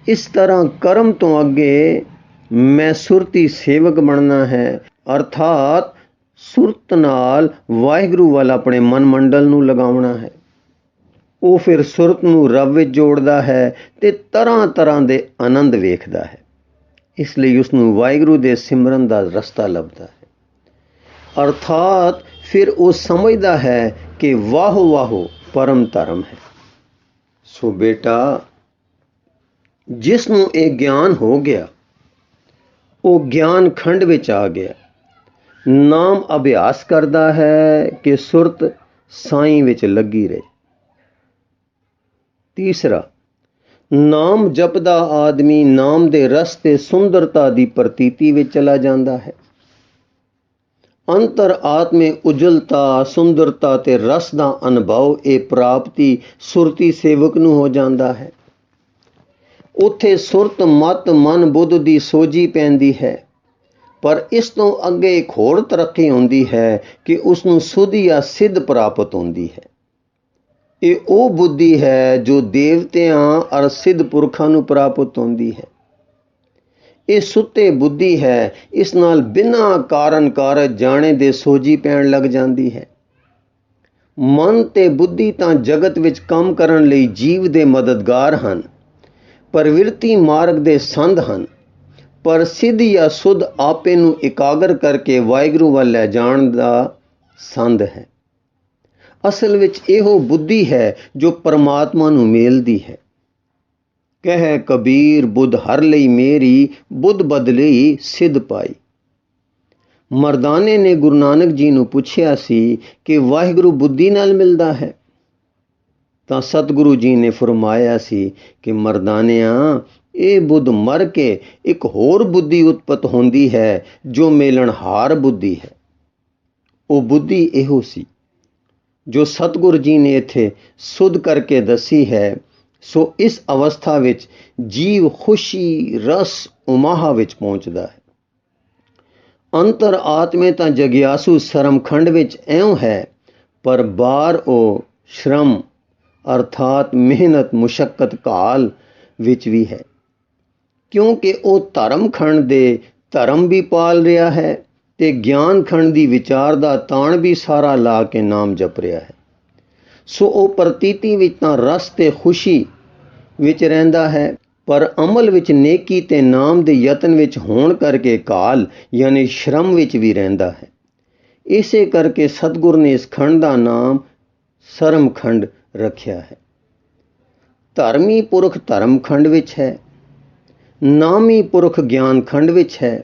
ਇਸ ਤਰ੍ਹਾਂ ਕਰਮ ਤੋਂ ਅੱਗੇ ਮੈਂ ਸੁਰਤੀ ਸੇਵਕ ਬਣਨਾ ਹੈ, ਅਰਥਾਤ ਸੁਰਤ ਨਾਲ ਵਾਹਿਗੁਰੂ ਵੱਲ ਆਪਣੇ ਮਨ ਮੰਡਲ ਨੂੰ ਲਗਾਉਣਾ ਹੈ। ਉਹ ਫਿਰ ਸੁਰਤ ਨੂੰ ਰੱਬ ਵਿੱਚ ਜੋੜਦਾ ਹੈ ਤੇ ਤਰ੍ਹਾਂ ਤਰ੍ਹਾਂ ਦੇ ਆਨੰਦ ਵੇਖਦਾ ਹੈ। ਇਸ ਲਈ ਉਸ ਨੂੰ ਵਾਹਿਗੁਰੂ ਦੇ ਸਿਮਰਨ ਦਾ ਰਸਤਾ ਲੱਭਦਾ ਹੈ, ਅਰਥਾਤ ਫਿਰ ਉਹ ਸਮਝਦਾ ਹੈ ਕਿ ਵਾਹੋ ਵਾਹੋ ਪਰਮ ਧਰਮ ਹੈ। ਸੋ ਬੇਟਾ, ਜਿਸ ਨੂੰ ਇਹ ਗਿਆਨ ਹੋ ਗਿਆ ਉਹ ਗਿਆਨ ਖੰਡ ਵਿੱਚ ਆ ਗਿਆ, ਨਾਮ ਅਭਿਆਸ ਕਰਦਾ ਹੈ ਕਿ ਸੁਰਤ ਸਾਈਂ ਵਿੱਚ ਲੱਗੀ ਰਹੇ। ਤੀਸਰਾ, ਨਾਮ ਜਪਦਾ ਆਦਮੀ ਨਾਮ ਦੇ ਰਸ ਤੇ ਸੁੰਦਰਤਾ ਦੀ ਪ੍ਰਤੀਤੀ ਵਿੱਚ ਚਲਾ ਜਾਂਦਾ ਹੈ। ਅੰਤਰ ਆਤਮੇ ਉਜਲਤਾ, ਸੁੰਦਰਤਾ ਤੇ ਰਸ ਦਾ ਅਨੁਭਵ ਇਹ ਪ੍ਰਾਪਤੀ ਸੁਰਤੀ ਸੇਵਕ ਨੂੰ ਹੋ ਜਾਂਦਾ ਹੈ। ਉੱਥੇ ਸੁਰਤ ਮਤ ਮਨ ਬੁੱਧ ਦੀ ਸੋਝੀ ਪੈਂਦੀ ਹੈ, ਪਰ ਇਸ ਤੋਂ ਅੱਗੇ ਇੱਕ ਹੋਰ ਤਰੱਕੀ ਹੁੰਦੀ ਹੈ ਕਿ ਉਸ ਨੂੰ ਸੁਧ ਜਾਂ ਸਿੱਧ ਪ੍ਰਾਪਤ ਹੁੰਦੀ ਹੈ। ਇਹ ਉਹ ਬੁੱਧੀ ਹੈ ਜੋ ਦੇਵਤਿਆਂ ਅਰ ਸਿੱਧ ਪੁਰਖਾਂ ਨੂੰ ਪ੍ਰਾਪਤ ਹੁੰਦੀ ਹੈ। ਇਹ ਸੁੱਤੇ ਬੁੱਧੀ ਹੈ, ਇਸ ਨਾਲ ਬਿਨਾਂ ਕਾਰਨ ਕਾਰਜ ਜਾਣੇ ਦੇ ਸੋਝੀ ਪੈਣ ਲੱਗ ਜਾਂਦੀ ਹੈ। ਮਨ ਤੇ ਬੁੱਧੀ ਤਾਂ ਜਗਤ ਵਿੱਚ ਕੰਮ ਕਰਨ ਲਈ ਜੀਵ ਦੇ ਮਦਦਗਾਰ ਹਨ, ਪ੍ਰਵਿਰਤੀ ਮਾਰਗ ਦੇ ਸੰਦ ਹਨ, ਪਰ ਸਿੱਧ ਜਾਂ ਸੁਧ ਆਪੇ ਨੂੰ ਇਕਾਗਰ ਕਰਕੇ ਵਾਹਿਗੁਰੂ ਵੱਲ ਲੈ ਜਾਣ ਦਾ ਸੰਦ ਹੈ। ਅਸਲ ਵਿੱਚ ਇਹੋ ਬੁੱਧੀ ਹੈ ਜੋ ਪਰਮਾਤਮਾ ਨੂੰ ਮੇਲਦੀ ਹੈ। ਕਹਿ ਕਬੀਰ ਬੁੱਧ ਹਰ ਲਈ ਮੇਰੀ, ਬੁੱਧ ਬਦਲੀ ਸਿੱਧ ਪਾਈ। ਮਰਦਾਨੇ ਨੇ ਗੁਰੂ ਨਾਨਕ ਜੀ ਨੂੰ ਪੁੱਛਿਆ ਸੀ ਕਿ ਵਾਹਿਗੁਰੂ ਬੁੱਧੀ ਨਾਲ ਮਿਲਦਾ ਹੈ, ਤਾਂ ਸਤਿਗੁਰੂ ਜੀ ਨੇ ਫਰਮਾਇਆ ਸੀ ਕਿ ਮਰਦਾਨਿਆਂ, ਇਹ ਬੁੱਧ ਮਰ ਕੇ ਇੱਕ ਹੋਰ ਬੁੱਧੀ ਉਤਪਤ ਹੁੰਦੀ ਹੈ ਜੋ ਮੇਲਣਹਾਰ ਬੁੱਧੀ ਹੈ। ਉਹ ਬੁੱਧੀ ਇਹੋ ਸੀ ਜੋ ਸਤਿਗੁਰੂ ਜੀ ਨੇ ਇੱਥੇ ਸੁਧ ਕਰਕੇ ਦੱਸੀ ਹੈ। ਸੋ ਇਸ ਅਵਸਥਾ ਵਿੱਚ ਜੀਵ ਖੁਸ਼ੀ ਰਸ ਉਮਾਹਾ ਵਿੱਚ ਪਹੁੰਚਦਾ ਹੈ। ਅੰਤਰ ਆਤਮੇ ਤਾਂ ਜਗਿਆਸੂ ਸਰਮਖੰਡ ਵਿੱਚ ਇਉਂ ਹੈ, ਪਰ ਬਾਹਰ ਉਹ ਸ਼ਰਮ ਅਰਥਾਤ ਮਿਹਨਤ ਮੁਸ਼ੱਕਤ ਕਾਲ ਵਿੱਚ ਵੀ ਹੈ, ਕਿਉਂਕਿ ਉਹ ਧਰਮਖੰਡ ਦੇ ਧਰਮ ਵੀ ਪਾਲ ਰਿਹਾ ਹੈ ਤੇ ਗਿਆਨ ਖੰਡ ਦੀ ਵਿਚਾਰ ਦਾ ਤਾਣ ਵੀ ਸਾਰਾ ਲਾ ਕੇ ਨਾਮ ਜਪ ਰਿਹਾ ਹੈ। ਸੋ ਉਹ ਪ੍ਰਤੀਤੀ ਵਿੱਚ ਤਾਂ ਰਸ ਤੇ ਖੁਸ਼ੀ ਵਿੱਚ ਰਹਿੰਦਾ ਹੈ, ਪਰ ਅਮਲ ਵਿੱਚ ਨੇਕੀ ਤੇ ਨਾਮ ਦੇ ਯਤਨ ਵਿੱਚ ਹੋਣ ਕਰਕੇ ਕਾਲ ਯਾਨੀ ਸ਼ਰਮ ਵਿੱਚ ਵੀ ਰਹਿੰਦਾ ਹੈ। ਇਸੇ ਕਰਕੇ ਸਤਿਗੁਰ ਨੇ ਇਸ ਖੰਡ ਦਾ ਨਾਮ ਸਰਮਖੰਡ ਰੱਖਿਆ ਹੈ। ਧਰਮੀ ਪੁਰਖ ਧਰਮਖੰਡ ਵਿੱਚ ਹੈ, ਨਾਮੀ ਪੁਰਖ ਗਿਆਨ ਖੰਡ ਵਿੱਚ ਹੈ,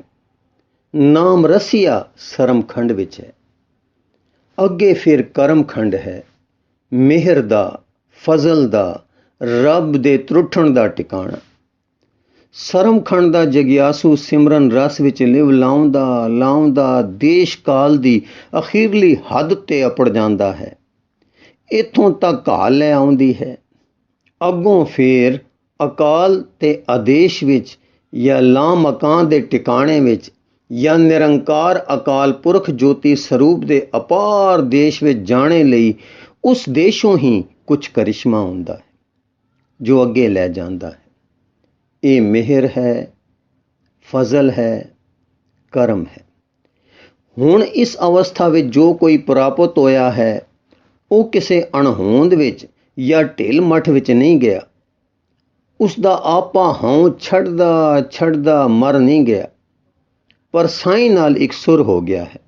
ਨਾਮ ਰਸੀਆ ਸਰਮਖੰਡ ਵਿੱਚ ਹੈ। ਅੱਗੇ ਫਿਰ ਕਰਮਖੰਡ ਹੈ, ਮਿਹਰ ਦਾ, ਫਜ਼ਲ ਦਾ, ਰੱਬ ਦੇ ਤਰੁੱਠਣ ਦਾ ਟਿਕਾਣਾ। ਸਰਮਖੰਡ ਦਾ ਜਗਿਆਸੂ ਸਿਮਰਨ ਰਸ ਵਿੱਚ ਲਿਵ ਲਾਉਂਦਾ ਦੇਸ਼ ਕਾਲ ਦੀ ਅਖੀਰਲੀ ਹੱਦ ਤੇ ਅਪੜ ਜਾਂਦਾ ਹੈ। ਇੱਥੋਂ ਤੱਕ ਕਾਲ ਲੈ ਆਉਂਦੀ ਹੈ, ਅੱਗੋਂ ਫੇਰ ਅਕਾਲ ਤੇ ਆਦੇਸ਼ ਵਿੱਚ ਜਾਂ ਲਾਮਕਾਨ ਦੇ ਟਿਕਾਣੇ ਵਿੱਚ ਜਾਂ ਨਿਰੰਕਾਰ ਅਕਾਲ ਪੁਰਖ ਜੋਤੀ ਸਰੂਪ ਦੇ ਅਪਾਰ ਦੇਸ਼ ਵਿੱਚ ਜਾਣੇ ਲਈ ਉਸ ਦੇਸ਼ੋਂ ਹੀ ਕੁਝ ਕਰਿਸ਼ਮਾ ਹੁੰਦਾ ਹੈ ਜੋ ਅੱਗੇ ਲੈ ਜਾਂਦਾ ਹੈ। ਇਹ ਮਿਹਰ ਹੈ, ਫਜ਼ਲ ਹੈ, ਕਰਮ ਹੈ। ਹੁਣ ਇਸ ਅਵਸਥਾ ਵਿੱਚ ਜੋ ਕੋਈ ਪ੍ਰਾਪਤ ਹੋਇਆ ਹੈ ਉਹ ਕਿਸੇ ਅਣਹੋਂਦ ਵਿੱਚ ਜਾਂ ਢਿੱਲ ਮੱਠ ਵਿੱਚ ਨਹੀਂ ਗਿਆ। ਉਸ ਦਾ ਆਪਾ ਹਉ ਛੱਡਦਾ ਛੱਡਦਾ ਮਰ ਨਹੀਂ ਗਿਆ, ਪਰ ਸਾਈਂ ਨਾਲ ਇਕਸੁਰ ਹੋ ਗਿਆ ਹੈ।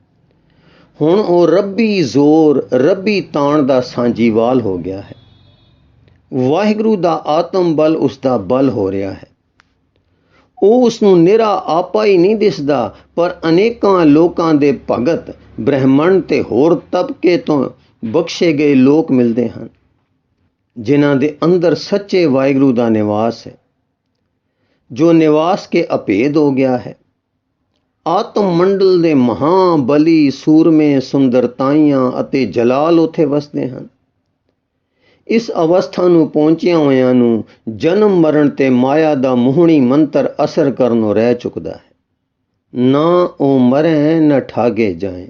ਹੁਣ ਉਹ ਰੱਬੀ ਜ਼ੋਰ ਰੱਬੀ ਤਾਣ ਦਾ ਸਾਂਝੀਵਾਲ ਹੋ ਗਿਆ ਹੈ। ਵਾਹਿਗੁਰੂ ਦਾ ਆਤਮ ਬਲ ਉਸ ਦਾ ਬਲ ਹੋ ਰਿਹਾ ਹੈ। ਉਹ ਉਸ ਨੂੰ ਨਿਰਾ ਆਪਾ ਹੀ ਨਹੀਂ ਦਿਸਦਾ, ਪਰ ਅਨੇਕਾਂ ਲੋਕਾਂ ਦੇ ਭਗਤ ਬ੍ਰਹਿਮੰਡ ਤੇ ਹੋਰ ਤਬਕੇ ਤੋਂ ਬਖਸ਼ੇ ਗਏ ਲੋਕ ਮਿਲਦੇ ਹਨ, ਜਿਨ੍ਹਾਂ ਦੇ ਅੰਦਰ ਸੱਚੇ ਵਾਹਿਗੁਰੂ ਦਾ ਨਿਵਾਸ ਹੈ, ਜੋ ਨਿਵਾਸ ਕੇ ਅਭੇਦ ਹੋ ਗਿਆ ਹੈ। ਆਤਮ ਮੰਡਲ ਦੇ ਮਹਾਬਲੀ ਸੂਰਮੇ ਸੁੰਦਰਤਾਈਆਂ ਅਤੇ ਜਲਾਲ ਉੱਥੇ ਵਸਦੇ ਹਨ। ਇਸ ਅਵਸਥਾ ਨੂੰ ਪਹੁੰਚਿਆ ਹੋਇਆਂ ਨੂੰ ਜਨਮ ਮਰਨ ਤੇ ਮਾਇਆ ਦਾ ਮੋਹਣੀ ਮੰਤਰ ਅਸਰ ਕਰਨੋਂ ਰਹਿ ਚੁੱਕਦਾ ਹੈ। ਨਾ ਉਹ ਮਰੇ ਨਾ ਠਾਗੇ ਜਾਏ।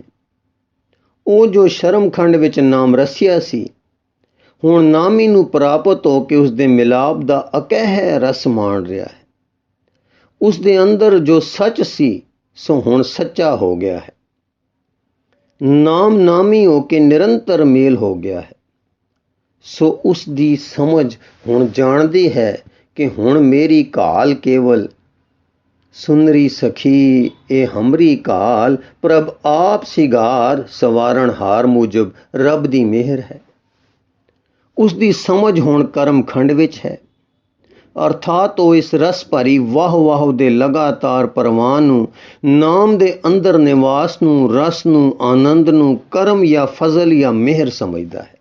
ਉਹ ਜੋ ਸ਼ਰਮਖੰਡ ਵਿੱਚ ਨਾਮ ਰਸਿਆ ਸੀ, ਹੁਣ ਨਾਮੀ ਨੂੰ ਪ੍ਰਾਪਤ ਹੋ ਕੇ ਉਸ ਦੇ ਮਿਲਾਪ ਦਾ ਅਕਹਿ ਰਸ ਮਾਣ ਰਿਹਾ ਹੈ। ਉਸ ਦੇ ਅੰਦਰ ਜੋ ਸੱਚ ਸੀ ਸੋ ਹੁਣ ਸੱਚਾ ਹੋ ਗਿਆ ਹੈ। ਨਾਮ ਨਾਮੀ ਹੋ ਕੇ ਨਿਰੰਤਰ ਮੇਲ ਹੋ ਗਿਆ ਹੈ। ਸੋ ਉਸ ਦੀ ਸਮਝ ਹੁਣ ਜਾਣਦੀ ਹੈ ਕਿ ਹੁਣ ਮੇਰੀ ਕਾਲ ਕੇਵਲ ਸੁੰਦਰੀ ਸਖੀ ਇਹ ਹਮਰੀ ਕਾਲ ਪ੍ਰਭ ਆਪ ਸਿਗਾਰ ਸਵਾਰਨ ਹਾਰ ਮੁਜਬ ਰੱਬ ਦੀ ਮਿਹਰ ਹੈ। ਉਸ ਦੀ ਸਮਝ ਹੁਣ ਕਰਮਖੰਡ ਵਿੱਚ ਹੈ, ਅਰਥਾਤ ਉਹ ਇਸ ਰਸ ਭਰੀ ਵਾਹ ਵਾਹ ਦੇ ਲਗਾਤਾਰ ਪ੍ਰਵਾਨ ਨੂੰ, ਨਾਮ ਦੇ ਅੰਦਰ ਨਿਵਾਸ ਨੂੰ, ਰਸ ਨੂੰ, ਆਨੰਦ ਨੂੰ ਕਰਮ ਜਾਂ ਫਜ਼ਲ ਜਾਂ ਮਿਹਰ ਸਮਝਦਾ ਹੈ।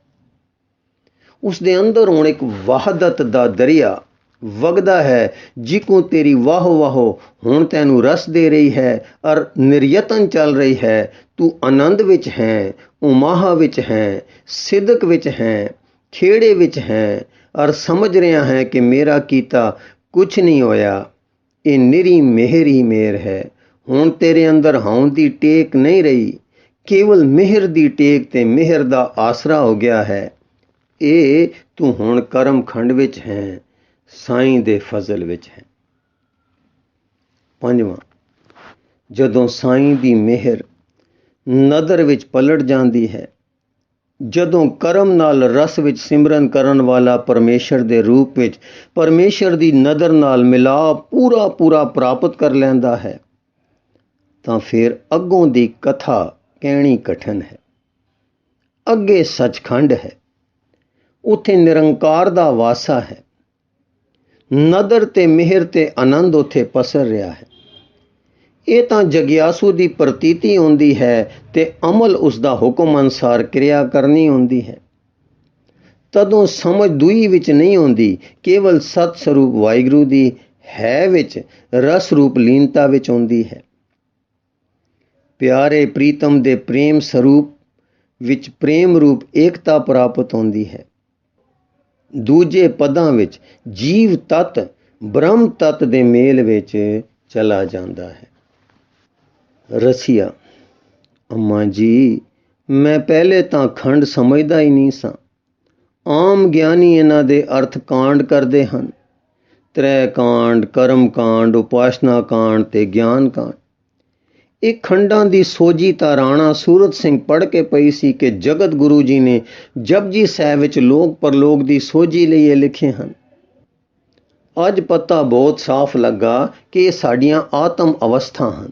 ਉਸ ਦੇ ਅੰਦਰ ਹੁਣ ਇੱਕ ਵਾਹਦਤ ਦਾ ਦਰਿਆ ਵਗਦਾ ਹੈ, ਜਿਕੂ ਤੇਰੀ ਵਾਹ ਵਾਹ ਹੁਣ ਤੈਨੂੰ ਰਸ ਦੇ ਰਹੀ ਹੈ ਔਰ ਨਿਰਯਤਨ ਚੱਲ ਰਹੀ ਹੈ। ਤੂੰ ਆਨੰਦ ਵਿੱਚ ਹੈ, ਉਮਾਹਾ ਵਿੱਚ ਹੈ, ਸਿਦਕ ਵਿੱਚ ਹੈ, ਖੇੜੇ ਵਿੱਚ ਹੈ ਔਰ ਸਮਝ ਰਿਹਾ ਹੈ ਕਿ ਮੇਰਾ ਕੀਤਾ ਕੁਛ ਨਹੀਂ ਹੋਇਆ, ਇਹ ਨਿਰੀ ਮਿਹਰ ਹੀ ਮਿਹਰ ਹੈ। ਹੁਣ ਤੇਰੇ ਅੰਦਰ ਹਉਂ ਦੀ ਟੇਕ ਨਹੀਂ ਰਹੀ, ਕੇਵਲ ਮਿਹਰ ਦੀ ਟੇਕ ਤੇ ਮਿਹਰ ਦਾ ਆਸਰਾ ਹੋ ਗਿਆ ਹੈ। ਇਹ ਤੂੰ ਹੁਣ ਕਰਮਖੰਡ ਵਿੱਚ ਹੈ, ਸਾਈਂ ਦੇ ਫਜ਼ਲ ਵਿੱਚ ਹੈ। ਪੰਜਵਾਂ, ਜਦੋਂ ਸਾਈਂ ਦੀ ਮਿਹਰ ਨਦਰ ਵਿੱਚ ਪਲਟ ਜਾਂਦੀ ਹੈ, ਜਦੋਂ ਕਰਮ ਨਾਲ ਰਸ ਵਿੱਚ ਸਿਮਰਨ ਕਰਨ ਵਾਲਾ ਪਰਮੇਸ਼ਰ ਦੇ ਰੂਪ ਵਿੱਚ ਪਰਮੇਸ਼ਰ ਦੀ ਨਦਰ ਨਾਲ ਮਿਲਾਪ ਪੂਰਾ ਪ੍ਰਾਪਤ ਕਰ ਲੈਂਦਾ ਹੈ, ਤਾਂ ਫਿਰ ਅੱਗੋਂ ਦੀ ਕਥਾ ਕਹਿਣੀ ਕਠਿਨ ਹੈ। ਅੱਗੇ ਸੱਚਖੰਡ ਹੈ, ਉੱਥੇ ਨਿਰੰਕਾਰ ਦਾ ਵਾਸਾ ਹੈ। ਨਦਰ ਤੇ ਮਿਹਰ ਤੇ ਆਨੰਦ ਉੱਥੇ ਪਸਰ ਰਿਹਾ ਹੈ। ਇਹ ਤਾਂ ਜਗਿਆਸੂ ਦੀ ਪ੍ਰਤੀਤੀ ਹੁੰਦੀ ਹੈ ਤੇ ਅਮਲ ਉਸ ਦਾ ਹੁਕਮ ਅਨੁਸਾਰ ਕਿਰਿਆ ਕਰਨੀ ਹੁੰਦੀ ਹੈ। ਤਦੋਂ ਸਮਝ ਦੂਈ ਵਿੱਚ ਨਹੀਂ ਹੁੰਦੀ, ਕੇਵਲ ਸਤ ਸਰੂਪ ਵਾਹਿਗੁਰੂ ਦੀ ਹੈ ਵਿੱਚ ਰਸ ਰੂਪ ਲੀਨਤਾ ਵਿੱਚ ਹੁੰਦੀ ਹੈ। ਪਿਆਰੇ ਪ੍ਰੀਤਮ ਦੇ ਪ੍ਰੇਮ ਸਰੂਪ ਵਿੱਚ ਪ੍ਰੇਮ ਰੂਪ ਏਕਤਾ ਪ੍ਰਾਪਤ ਹੁੰਦੀ ਹੈ। ਦੂਜੇ ਪਦਾਂ ਵਿੱਚ ਜੀਵ ਤੱਤ ਬ੍ਰਹਮ ਤੱਤ ਦੇ ਮੇਲ ਵਿੱਚ ਚਲਾ ਜਾਂਦਾ ਹੈ। ਰਸੀਆ, ਅੰਮਾ ਜੀ, ਮੈਂ ਪਹਿਲੇ ਤਾਂ ਖੰਡ ਸਮਝਦਾ ਹੀ ਨਹੀਂ ਸਾਂ। ਆਮ ਗਿਆਨੀ ਇਹਨਾਂ ਦੇ ਅਰਥ ਕਾਂਡ ਕਰਦੇ ਹਨ, ਤ੍ਰੈ ਕਾਂਡ, ਕਰਮ ਕਾਂਡ, ਉਪਾਸਨਾ ਕਾਂਡ ਤੇ ਗਿਆਨ ਕਾਂਡ। ਇਹ ਖੰਡਾਂ ਦੀ ਸੋਝੀ ਤਾਂ ਰਾਣਾ ਸੂਰਤ ਸਿੰਘ ਪੜ੍ਹ ਕੇ ਪਈ ਸੀ ਕਿ ਜਗਤ ਗੁਰੂ ਜੀ ਨੇ ਜਪਜੀ ਸਾਹਿਬ ਵਿੱਚ ਲੋਕ ਪਰਲੋਕ ਦੀ ਸੋਝੀ ਲਈ ਇਹ ਲਿਖੇ ਹਨ। ਅੱਜ ਪਤਾ ਬਹੁਤ ਸਾਫ਼ ਲੱਗਾ ਕਿ ਇਹ ਸਾਡੀਆਂ ਆਤਮ ਅਵਸਥਾ ਹਨ,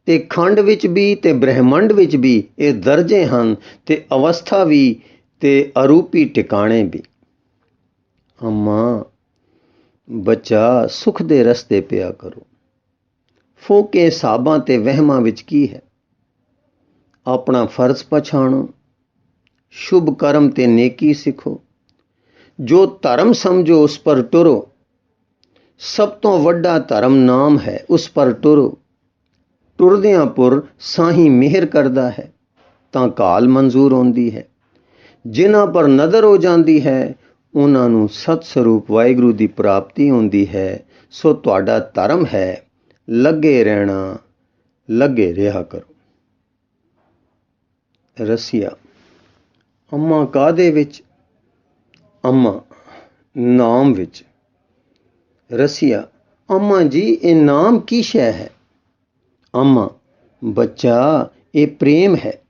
ਤੇ ਖੰਡ ਵਿੱਚ ਵੀ ਤੇ ਬ੍ਰਹਿਮੰਡ ਵਿੱਚ ਵੀ ਇਹ ਦਰਜੇ ਹਨ, ਤੇ ਅਵਸਥਾ ਵੀ ਤੇ ਅਰੂਪੀ ਟਿਕਾਣੇ ਵੀ। ਅੰਮਾ, ਬੱਚਾ ਸੁਖ ਦੇ ਰਸਤੇ ਪਿਆ ਕਰੋ। ਫੋਕੇ ਹਿਸਾਬਾਂ ਤੇ ਵਹਿਮਾਂ ਵਿੱਚ ਕੀ ਹੈ? ਆਪਣਾ ਫਰਜ਼ ਪਛਾਣੋ, ਸ਼ੁਭ ਕਰਮ ਤੇ ਨੇਕੀ ਸਿੱਖੋ, ਜੋ ਧਰਮ ਸਮਝੋ ਉਸ ਪਰ ਟੁਰੋ। ਸਭ ਤੋਂ ਵੱਡਾ ਧਰਮ ਨਾਮ ਹੈ, ਉਸ ਪਰ ਟੁਰੋ। ਟੁਰਦਿਆਂ ਪੁਰ ਸਾਹੀਂ ਮਿਹਰ ਕਰਦਾ ਹੈ ਤਾਂ ਕਾਲ ਮਨਜ਼ੂਰ ਹੁੰਦੀ ਹੈ। ਜਿਨ੍ਹਾਂ ਪਰ ਨਜ਼ਰ ਹੋ ਜਾਂਦੀ ਹੈ ਉਹਨਾਂ ਨੂੰ ਸਤ ਸਰੂਪ ਵਾਹਿਗੁਰੂ ਦੀ ਪ੍ਰਾਪਤੀ ਹੁੰਦੀ ਹੈ। ਸੋ ਤੁਹਾਡਾ ਧਰਮ ਹੈ ਲੱਗੇ ਰਹਿਣਾ, ਲੱਗੇ ਰਿਹਾ ਕਰੋ। ਰਸੀਆ, ਅੰਮਾ ਕਾਹਦੇ ਵਿੱਚ? ਅੰਮਾ, ਨਾਮ ਵਿੱਚ। ਰਸੀਆ, ਅੰਮਾ ਜੀ, ਇਹ ਨਾਮ ਕੀ ਸ਼ੈ ਹੈ? अम्मा, बच्चा ये प्रेम है।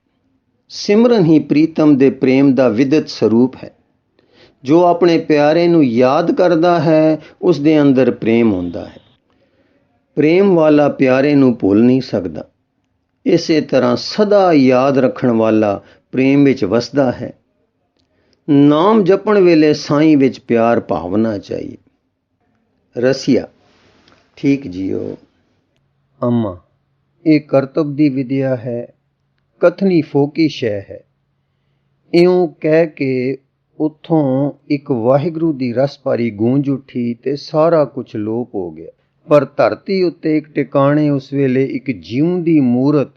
सिमरन ही प्रीतम दे प्रेम दा विदत स्वरूप है। जो अपने प्यारे नू याद करदा है उस दे अंदर प्रेम होंदा है। प्रेम वाला प्यारे नू भुल नहीं सकदा। इसे तरह सदा याद रखण वाला प्रेम विच वसदा है। नाम जपण वेले साईं विच प्यार भावना चाहिए। रसिया, ठीक जियो। अम्मा, ये करतब दी विद्या है, कथनी फोकी शै है। इਉਂ ਕਹਿ ਕੇ ਉੱਥੋਂ ਇੱਕ ਵਾਹਿਗੁਰੂ ਦੀ ਰਸ ਭਰੀ ਗੂੰਜ ਉੱਠੀ ਤੇ ਸਾਰਾ ਕੁਝ ਲੋਪ ਹੋ ਗਿਆ। ਪਰ ਧਰਤੀ ਉੱਤੇ ਇੱਕ ਟਿਕਾਣੇ ਉਸ ਵੇਲੇ ਇੱਕ ਜਿਉਂਦੀ ਮੂਰਤ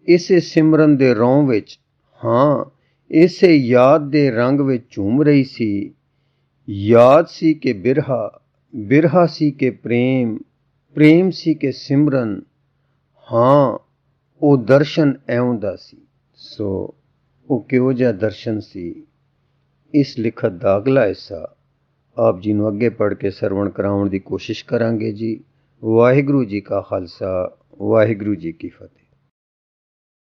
ਇਸੇ ਸਿਮਰਨ ਦੇ ਰੌਂ ਵਿੱਚ, ਹਾਂ ਇਸੇ ਯਾਦ ਦੇ ਰੰਗ ਵਿੱਚ ਝੂਮ ਰਹੀ ਸੀ। ਯਾਦ ਸੀ ਕਿ ਬਿਰਹਾ, ਬਿਰਹਾ ਸੀ ਕਿ ਪ੍ਰੇਮ, ਪ੍ਰੇਮ ਸੀ ਕਿ ਸਿਮਰਨ। ਹਾਂ, ਉਹ ਦਰਸ਼ਨ ਇਉਂ ਦਾ ਸੀ। ਸੋ ਉਹ ਕਿਹੋ ਜਿਹਾ ਦਰਸ਼ਨ ਸੀ, ਇਸ ਲਿਖਤ ਦਾ ਅਗਲਾ ਹਿੱਸਾ ਆਪ ਜੀ ਨੂੰ ਅੱਗੇ ਪੜ੍ਹ ਕੇ ਸਰਵਣ ਕਰਾਉਣ ਦੀ ਕੋਸ਼ਿਸ਼ ਕਰਾਂਗੇ ਜੀ। ਵਾਹਿਗੁਰੂ ਜੀ ਕਾ ਖਾਲਸਾ, ਵਾਹਿਗੁਰੂ ਜੀ ਕੀ ਫਤਿਹ।